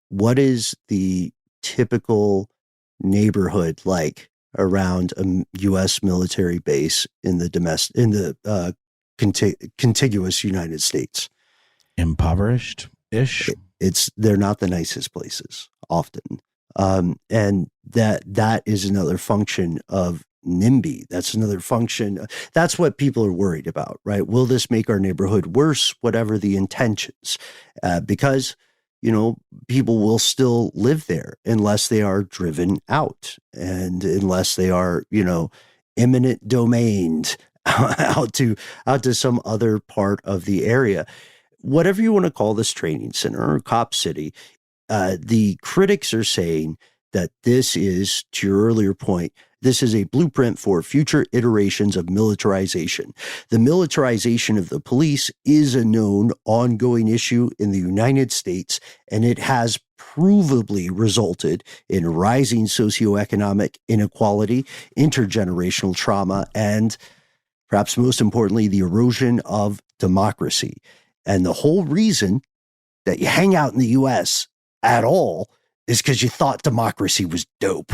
What is the typical neighborhood like around a U.S. military base in the contiguous United States? Impoverished-ish? They're not the nicest places often. And that is another function of NIMBY. That's another function. That's what people are worried about, right? Will this make our neighborhood worse? Whatever the intentions, because people will still live there unless they are driven out and unless they are, eminent domained out to some other part of the area. Whatever you want to call this training center or cop city, the critics are saying that this is, to your earlier point, This is a blueprint for future iterations of militarization. The militarization of the police is a known ongoing issue in the United States, and it has provably resulted in rising socioeconomic inequality, intergenerational trauma, and perhaps most importantly, the erosion of democracy. And the whole reason that you hang out in the US at all is because you thought democracy was dope,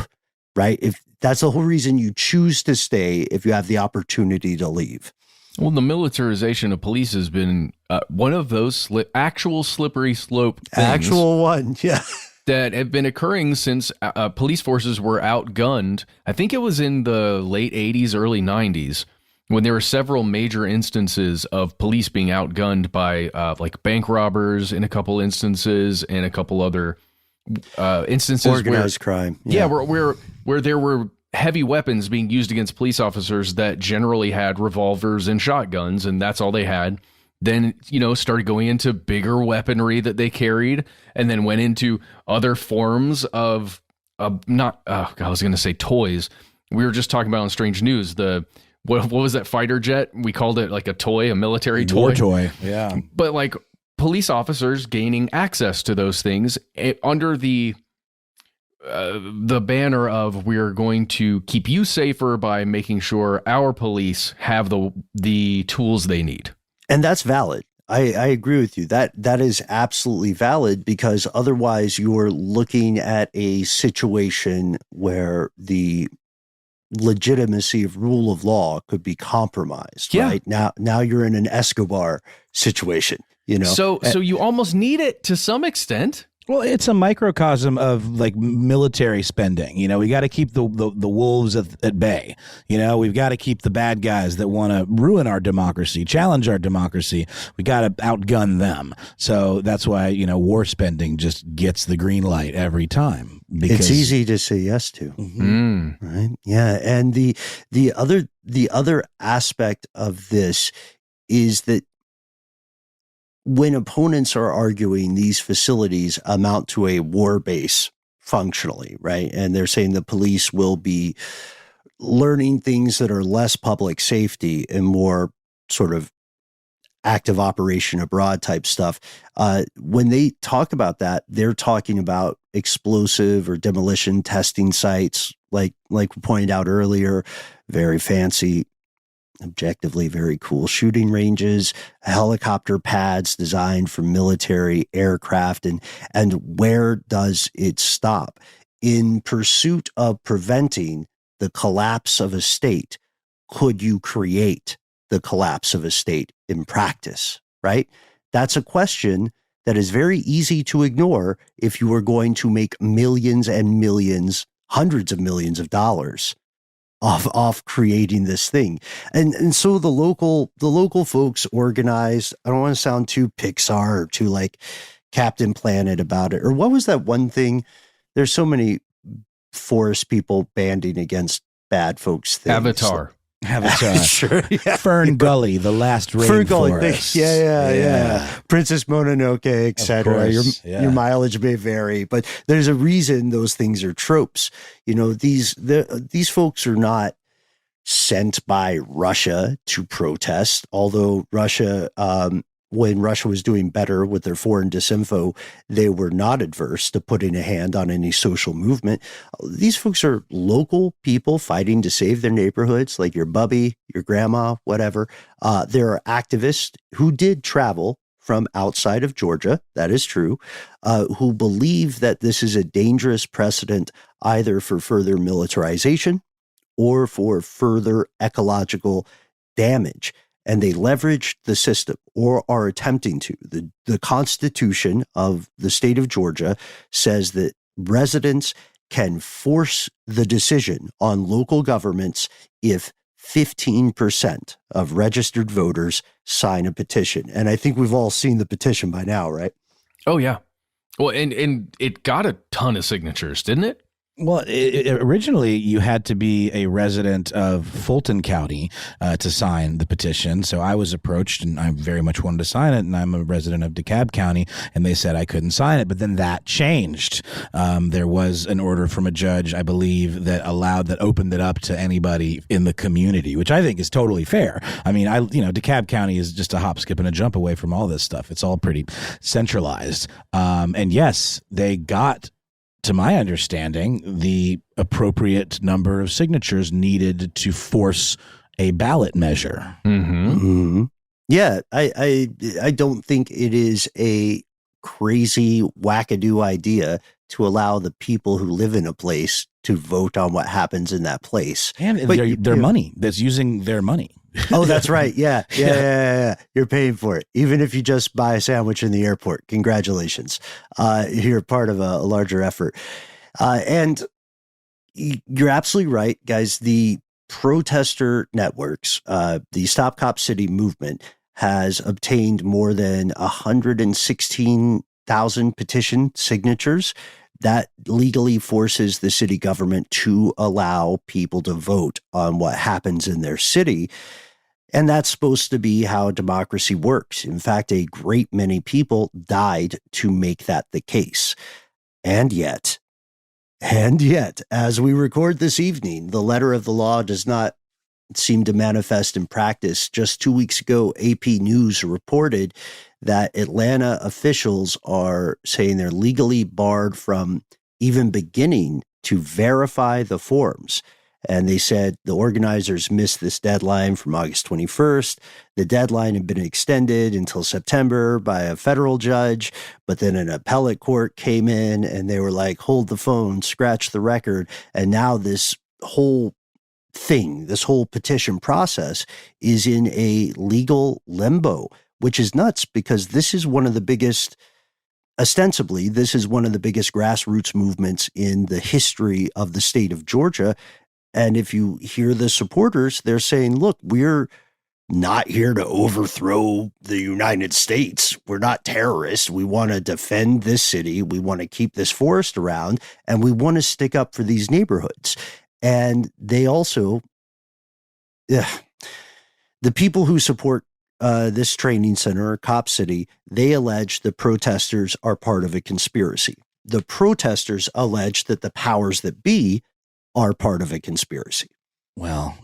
right? If that's the whole reason you choose to stay if you have the opportunity to leave. Well, the militarization of police has been one of those actual slippery slope things. Actual one, yeah. That have been occurring since police forces were outgunned. I think it was in the late 80s, early 90s, when there were several major instances of police being outgunned by like bank robbers in a couple instances and a couple other instances. Organized crime. Yeah, where there were heavy weapons being used against police officers that generally had revolvers and shotguns, and that's all they had. Then, started going into bigger weaponry that they carried, and then went into other forms of I was going to say toys. We were just talking about on Strange News, what was that fighter jet? We called it like a toy, a military toy. War toy, yeah. But like police officers gaining access to those things under the banner of we're going to keep you safer by making sure our police have the tools they need. And that's valid. I agree with you. That is absolutely valid, because otherwise you're looking at a situation where the legitimacy of rule of law could be compromised. Yeah. Right now you're in an Escobar situation. So you almost need it to some extent. Well, it's a microcosm of like military spending. We got to keep the wolves at bay. We've got to keep the bad guys that want to ruin our democracy, challenge our democracy. We got to outgun them. So that's why, war spending just gets the green light every time. Because it's easy to say yes to. Mm-hmm. Right. Yeah. And the other aspect of this is that when opponents are arguing these facilities amount to a war base functionally, right? And they're saying the police will be learning things that are less public safety and more sort of active operation abroad type stuff. When they talk about that, they're talking about explosive or demolition testing sites, like we pointed out earlier, very fancy, objectively very cool shooting ranges, helicopter pads designed for military aircraft. And where does it stop? In pursuit of preventing the collapse of a state, could you create the collapse of a state in practice, right? That's a question that is very easy to ignore if you are going to make millions and millions, hundreds of millions of dollars off creating this thing. And so the local folks organized. I don't want to sound too Pixar or too like Captain Planet about it. Or what was that one thing? There's so many forest people banding against bad folks things. Avatar. Sure, yeah. Fern Gully, the last rainforest. Yeah. Princess Mononoke, etc. Your mileage may vary, but there's a reason those things are tropes. These folks are not sent by Russia to protest, although Russia, when Russia was doing better with their foreign disinfo, they were not adverse to putting a hand on any social movement. These folks are local people fighting to save their neighborhoods, like your bubby, your grandma, whatever. There are activists who did travel from outside of Georgia, that is true, who believe that this is a dangerous precedent either for further militarization or for further ecological damage. And they leveraged the system, or are attempting to. The Constitution of the state of Georgia says that residents can force the decision on local governments if 15% of registered voters sign a petition. And I think we've all seen the petition by now, right? Oh, yeah. Well, and it got a ton of signatures, didn't it? Well, originally you had to be a resident of Fulton County to sign the petition. So I was approached and I very much wanted to sign it. And I'm a resident of DeKalb County, and they said I couldn't sign it. But then that changed. There was an order from a judge, I believe, that opened it up to anybody in the community, which I think is totally fair. I mean, DeKalb County is just a hop, skip, and a jump away from all this stuff. It's all pretty centralized. And yes, they got, to my understanding, the appropriate number of signatures needed to force a ballot measure. Mm-hmm. Mm-hmm. Yeah, I don't think it is a crazy wackadoo idea to allow the people who live in a place to vote on what happens in that place. And their money, that's using their money. Oh, that's right. Yeah. You're paying for it. Even if you just buy a sandwich in the airport, congratulations. You're part of a larger effort. And you're absolutely right, guys. The protester networks, the Stop Cop City movement, has obtained more than 116,000 petition signatures. That legally forces the city government to allow people to vote on what happens in their city. And that's supposed to be how democracy works. In fact, a great many people died to make that the case. And yet, as we record this evening, the letter of the law does not seem to manifest in practice. Just 2 weeks ago, AP News reported that Atlanta officials are saying they're legally barred from even beginning to verify the forms. And they said the organizers missed this deadline from August 21st. The deadline had been extended until September by a federal judge, but then an appellate court came in and they were like, hold the phone, scratch the record. And now this whole petition process is in a legal limbo, which is nuts because this is one of the biggest, ostensibly, this is one of the biggest grassroots movements in the history of the state of Georgia. And if you hear the supporters, they're saying, look, we're not here to overthrow the United States. We're not terrorists. We want to defend this city. We want to keep this forest around, and we want to stick up for these neighborhoods. And they also, the people who support this training center, Cop City, they allege the protesters are part of a conspiracy. The protesters allege that the powers that be are part of a conspiracy. Well,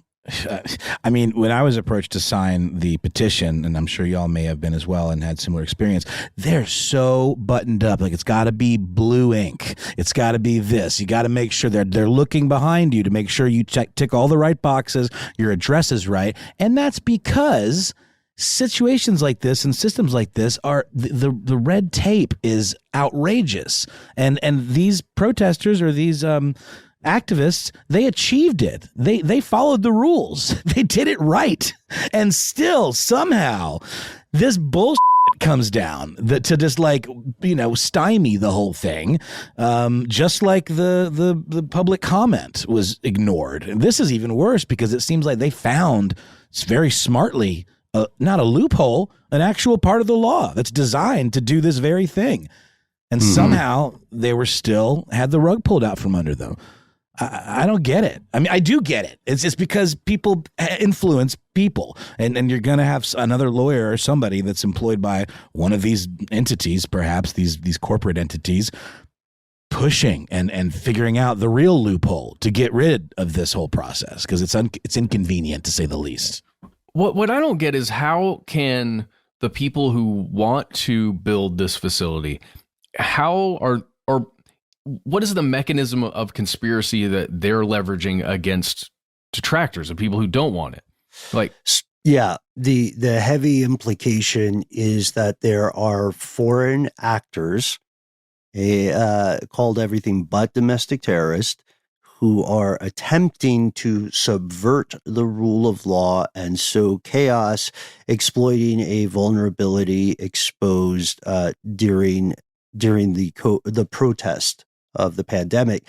I mean, when I was approached to sign the petition, and I'm sure y'all may have been as well and had similar experience, they're so buttoned up. Like, it's got to be blue ink. It's got to be this. You got to make sure they're looking behind you to make sure you tick all the right boxes, your address is right. And that's because situations like this and systems like this are the red tape is outrageous. And these protesters or these activists, they achieved it. They followed the rules. They did it right. And still, somehow, this bullshit comes down to just stymie the whole thing. Just like the public comment was ignored. And this is even worse because it seems like they found very smartly, not a loophole, an actual part of the law that's designed to do this very thing. And somehow they were still had the rug pulled out from under them. I don't get it. I mean, I do get it. It's just because people influence people, and you're going to have another lawyer or somebody that's employed by one of these entities, perhaps these corporate entities, pushing and figuring out the real loophole to get rid of this whole process because it's inconvenient to say the least. What I don't get is how can the people who want to build this facility, what is the mechanism of conspiracy that they're leveraging against detractors and people who don't want it? The heavy implication is that there are foreign actors, called everything but domestic terrorists, who are attempting to subvert the rule of law and sow chaos, exploiting a vulnerability exposed during the protest of the pandemic.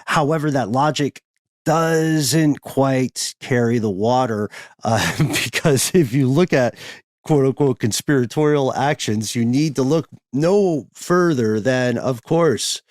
However, that logic doesn't quite carry the water because if you look at quote unquote conspiratorial actions, you need to look no further than, of course,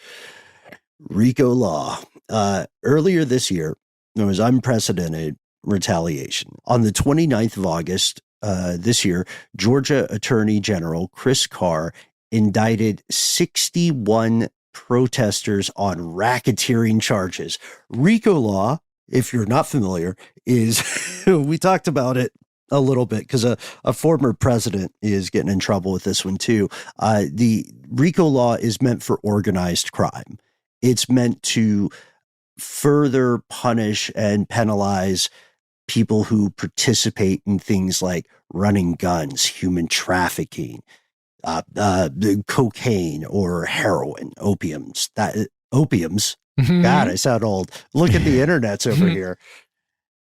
RICO law. Earlier this year, there was unprecedented retaliation. On the 29th of August this year, Georgia Attorney General Chris Carr indicted 61 protesters on racketeering charges. RICO law, if you're not familiar, is, we talked about it a little bit because a former president is getting in trouble with this one too. The RICO law is meant for organized crime. It's meant to further punish and penalize people who participate in things like running guns, human trafficking, cocaine or heroin, opiums. Opiums. God, I sound old. Look at the internets over here.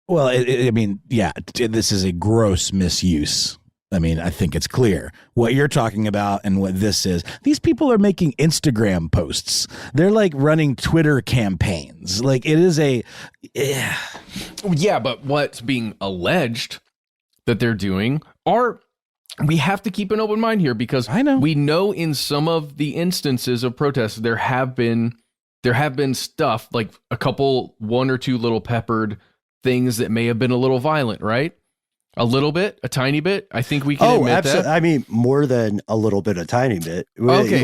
Well, I mean, yeah, this is a gross misuse. I mean, I think it's clear what you're talking about and what this is. These people are making Instagram posts. They're like running Twitter campaigns. Like it is Yeah, but what's being alleged that they're doing we have to keep an open mind here because we know in some of the instances of protests there have been stuff like one or two little peppered things that may have been a little violent, right? A little bit, a tiny bit. I think we can admit absolutely. that. I mean, more than a little bit, a tiny bit. Okay,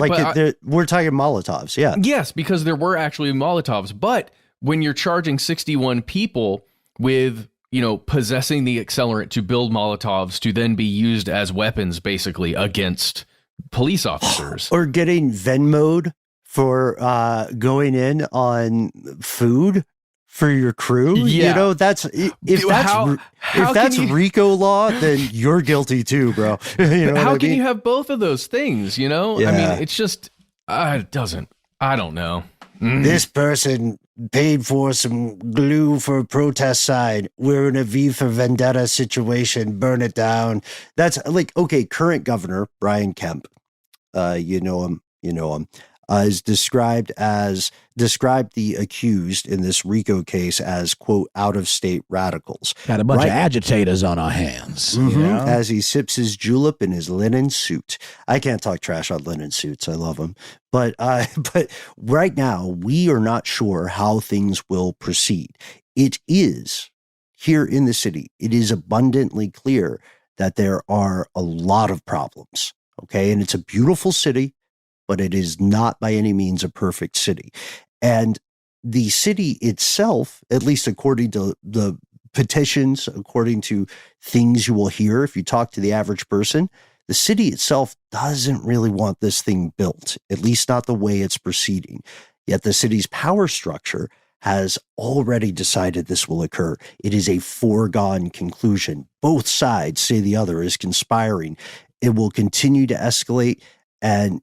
we're talking Molotovs, yeah. Yes, because there were actually Molotovs. But when you're charging 61 people with, possessing the accelerant to build Molotovs to then be used as weapons, basically against police officers, or getting Venmo'd for going in on food for your crew, that's RICO law, then you're guilty too, bro. How can you have both of those things? I mean, it's just I don't know. This person paid for some glue for a protest sign. We're in a V for Vendetta situation. Burn it down. That's like, okay, current governor Brian Kemp, you know him, is described the accused in this RICO case as, quote, out-of-state radicals. Got a bunch of agitators on our hands. As he sips his julep in his linen suit. I can't talk trash on linen suits. I love them. But right now, we are not sure how things will proceed. It is, here in the city, it is abundantly clear that there are a lot of problems, okay? And it's a beautiful city, but it is not by any means a perfect city. And the city itself, at least according to the petitions, according to things you will hear if you talk to the average person, the city itself doesn't really want this thing built, at least not the way it's proceeding. Yet the city's power structure has already decided this will occur. It is a foregone conclusion. Both sides say the other is conspiring. It will continue to escalate. And,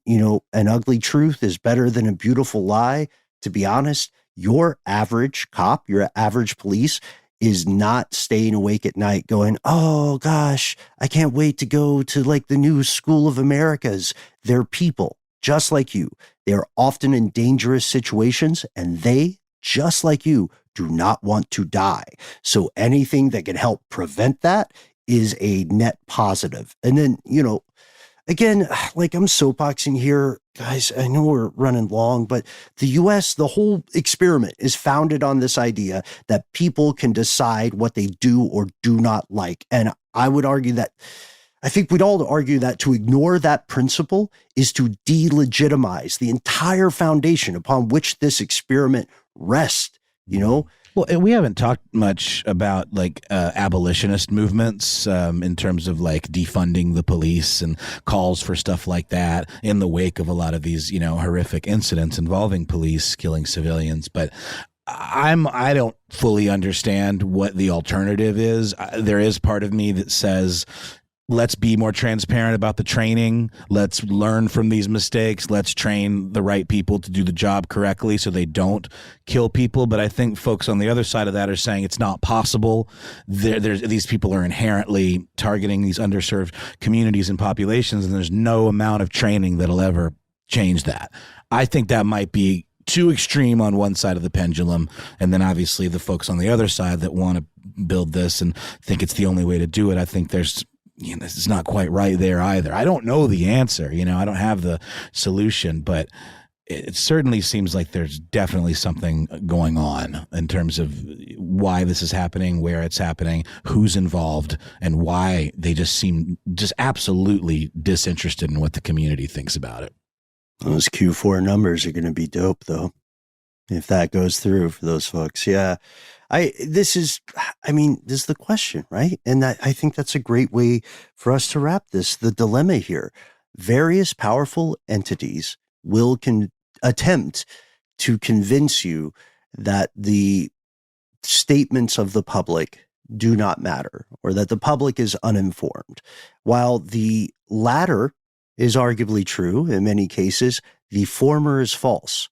an ugly truth is better than a beautiful lie. To be honest, your average cop, your average police is not staying awake at night going, oh gosh, I can't wait to go to like the new School of Americas. They're people just like you. They're often in dangerous situations and they, just like you, do not want to die. So anything that can help prevent that is a net positive. And then, again, like I'm soapboxing here, guys, I know we're running long, but the U.S., the whole experiment is founded on this idea that people can decide what they do or do not like. And I would argue that, I think we'd all argue that to ignore that principle is to delegitimize the entire foundation upon which this experiment rests, Well, and we haven't talked much about like abolitionist movements in terms of like defunding the police and calls for stuff like that in the wake of a lot of these, horrific incidents involving police killing civilians. But I don't fully understand what the alternative is. There is part of me that says, let's be more transparent about the training. Let's learn from these mistakes. Let's train the right people to do the job correctly so they don't kill people. But I think folks on the other side of that are saying it's not possible. These people are inherently targeting these underserved communities and populations, and there's no amount of training that'll ever change that. I think that might be too extreme on one side of the pendulum. And then obviously the folks on the other side that want to build this and think it's the only way to do it, I think there's it's not quite right there either. I don't know the answer. I don't have the solution, but it certainly seems like there's definitely something going on in terms of why this is happening, where it's happening, who's involved, and why they just seem just absolutely disinterested in what the community thinks about it. Those Q4 numbers are going to be dope, though, if that goes through for those folks. Yeah. This is the question, right? And I think that's a great way for us to wrap this. The dilemma here, various powerful entities will attempt to convince you that the statements of the public do not matter, or that the public is uninformed. While the latter is arguably true in many cases, the former is false.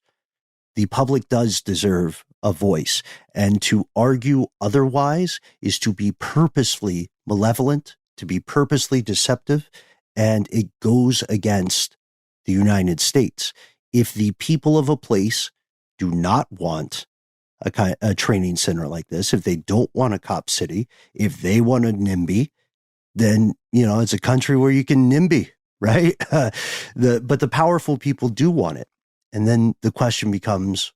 The public does deserve a voice, and to argue otherwise is to be purposefully malevolent, to be purposely deceptive, and it goes against the United States. If the people of a place do not want a training center like this, if they don't want a cop city, if they want a NIMBY, then, it's a country where you can NIMBY, right? But the powerful people do want it. And then the question becomes,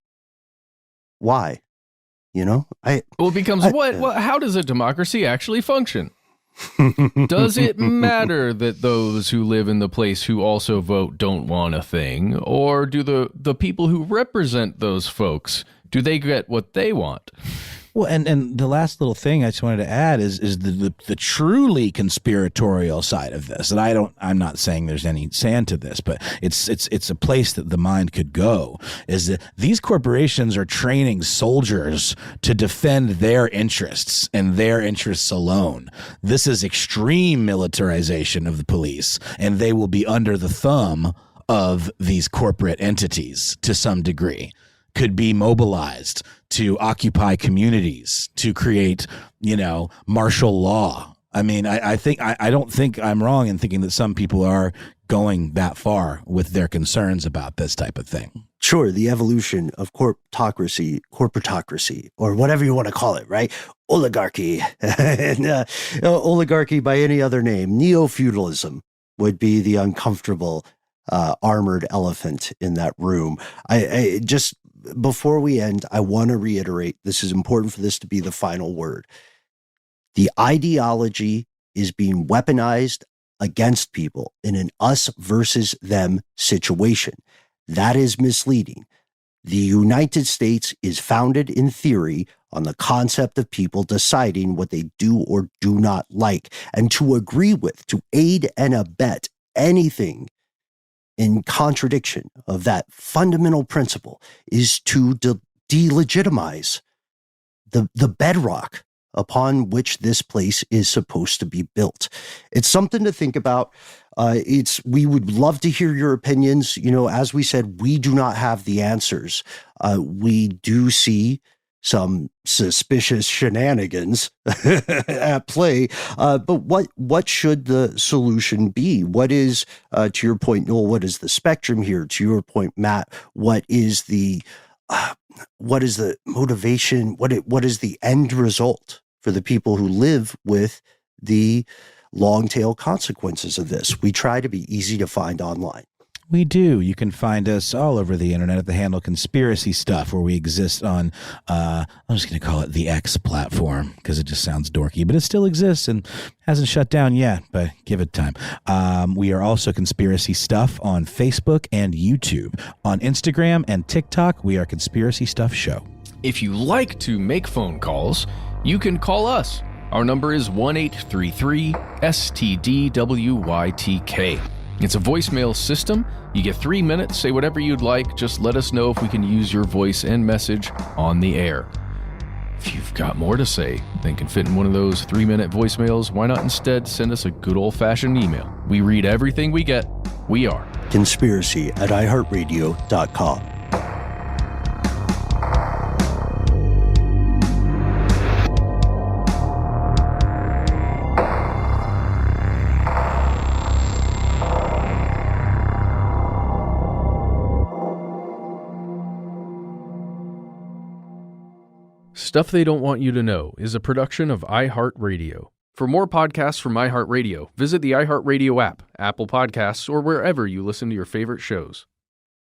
why? It becomes how does a democracy actually function? Does it matter that those who live in the place who also vote don't want a thing? Or do the people who represent those folks, do they get what they want? Well, and the last little thing I just wanted to add is the truly conspiratorial side of this. And I'm not saying there's any sand to this, but it's a place that the mind could go, is that these corporations are training soldiers to defend their interests and their interests alone. This is extreme militarization of the police, and they will be under the thumb of these corporate entities to some degree. Could be mobilized to occupy communities, to create, martial law. I mean, I don't think I'm wrong in thinking that some people are going that far with their concerns about this type of thing. Sure, the evolution of corporatocracy, or whatever you want to call it, right? Oligarchy, and oligarchy by any other name. Neo-feudalism would be the uncomfortable armored elephant in that room. I just, before we end, I want to reiterate, this is important for this to be the final word. The ideology is being weaponized against people in an us versus them situation. That is misleading. The United States is founded in theory on the concept of people deciding what they do or do not like, and to agree with, to aid and abet anything in contradiction of that fundamental principle is to delegitimize the bedrock upon which this place is supposed to be built. It's something to think about. We would love to hear your opinions. As we said, we do not have the answers. We do see some suspicious shenanigans at play. But what should the solution be? What is, to your point, Noel, what is the spectrum here? To your point, Matt, what is the motivation? What is the end result for the people who live with the long tail consequences of this? We try to be easy to find online. We do. You can find us all over the internet at the handle Conspiracy Stuff, where we exist on, I'm just going to call it the X platform because it just sounds dorky, but it still exists and hasn't shut down yet, but give it time. We are also Conspiracy Stuff on Facebook and YouTube. On Instagram and TikTok, we are Conspiracy Stuff Show. If you like to make phone calls, you can call us. Our number is 1-833-STDWYTK. It's a voicemail system. You get 3 minutes, say whatever you'd like. Just let us know if we can use your voice and message on the air. If you've got more to say than can fit in one of those 3-minute voicemails, why not instead send us a good old-fashioned email? We read everything we get. We are conspiracy@iHeartRadio.com. Stuff They Don't Want You to Know is a production of iHeartRadio. For more podcasts from iHeartRadio, visit the iHeartRadio app, Apple Podcasts, or wherever you listen to your favorite shows.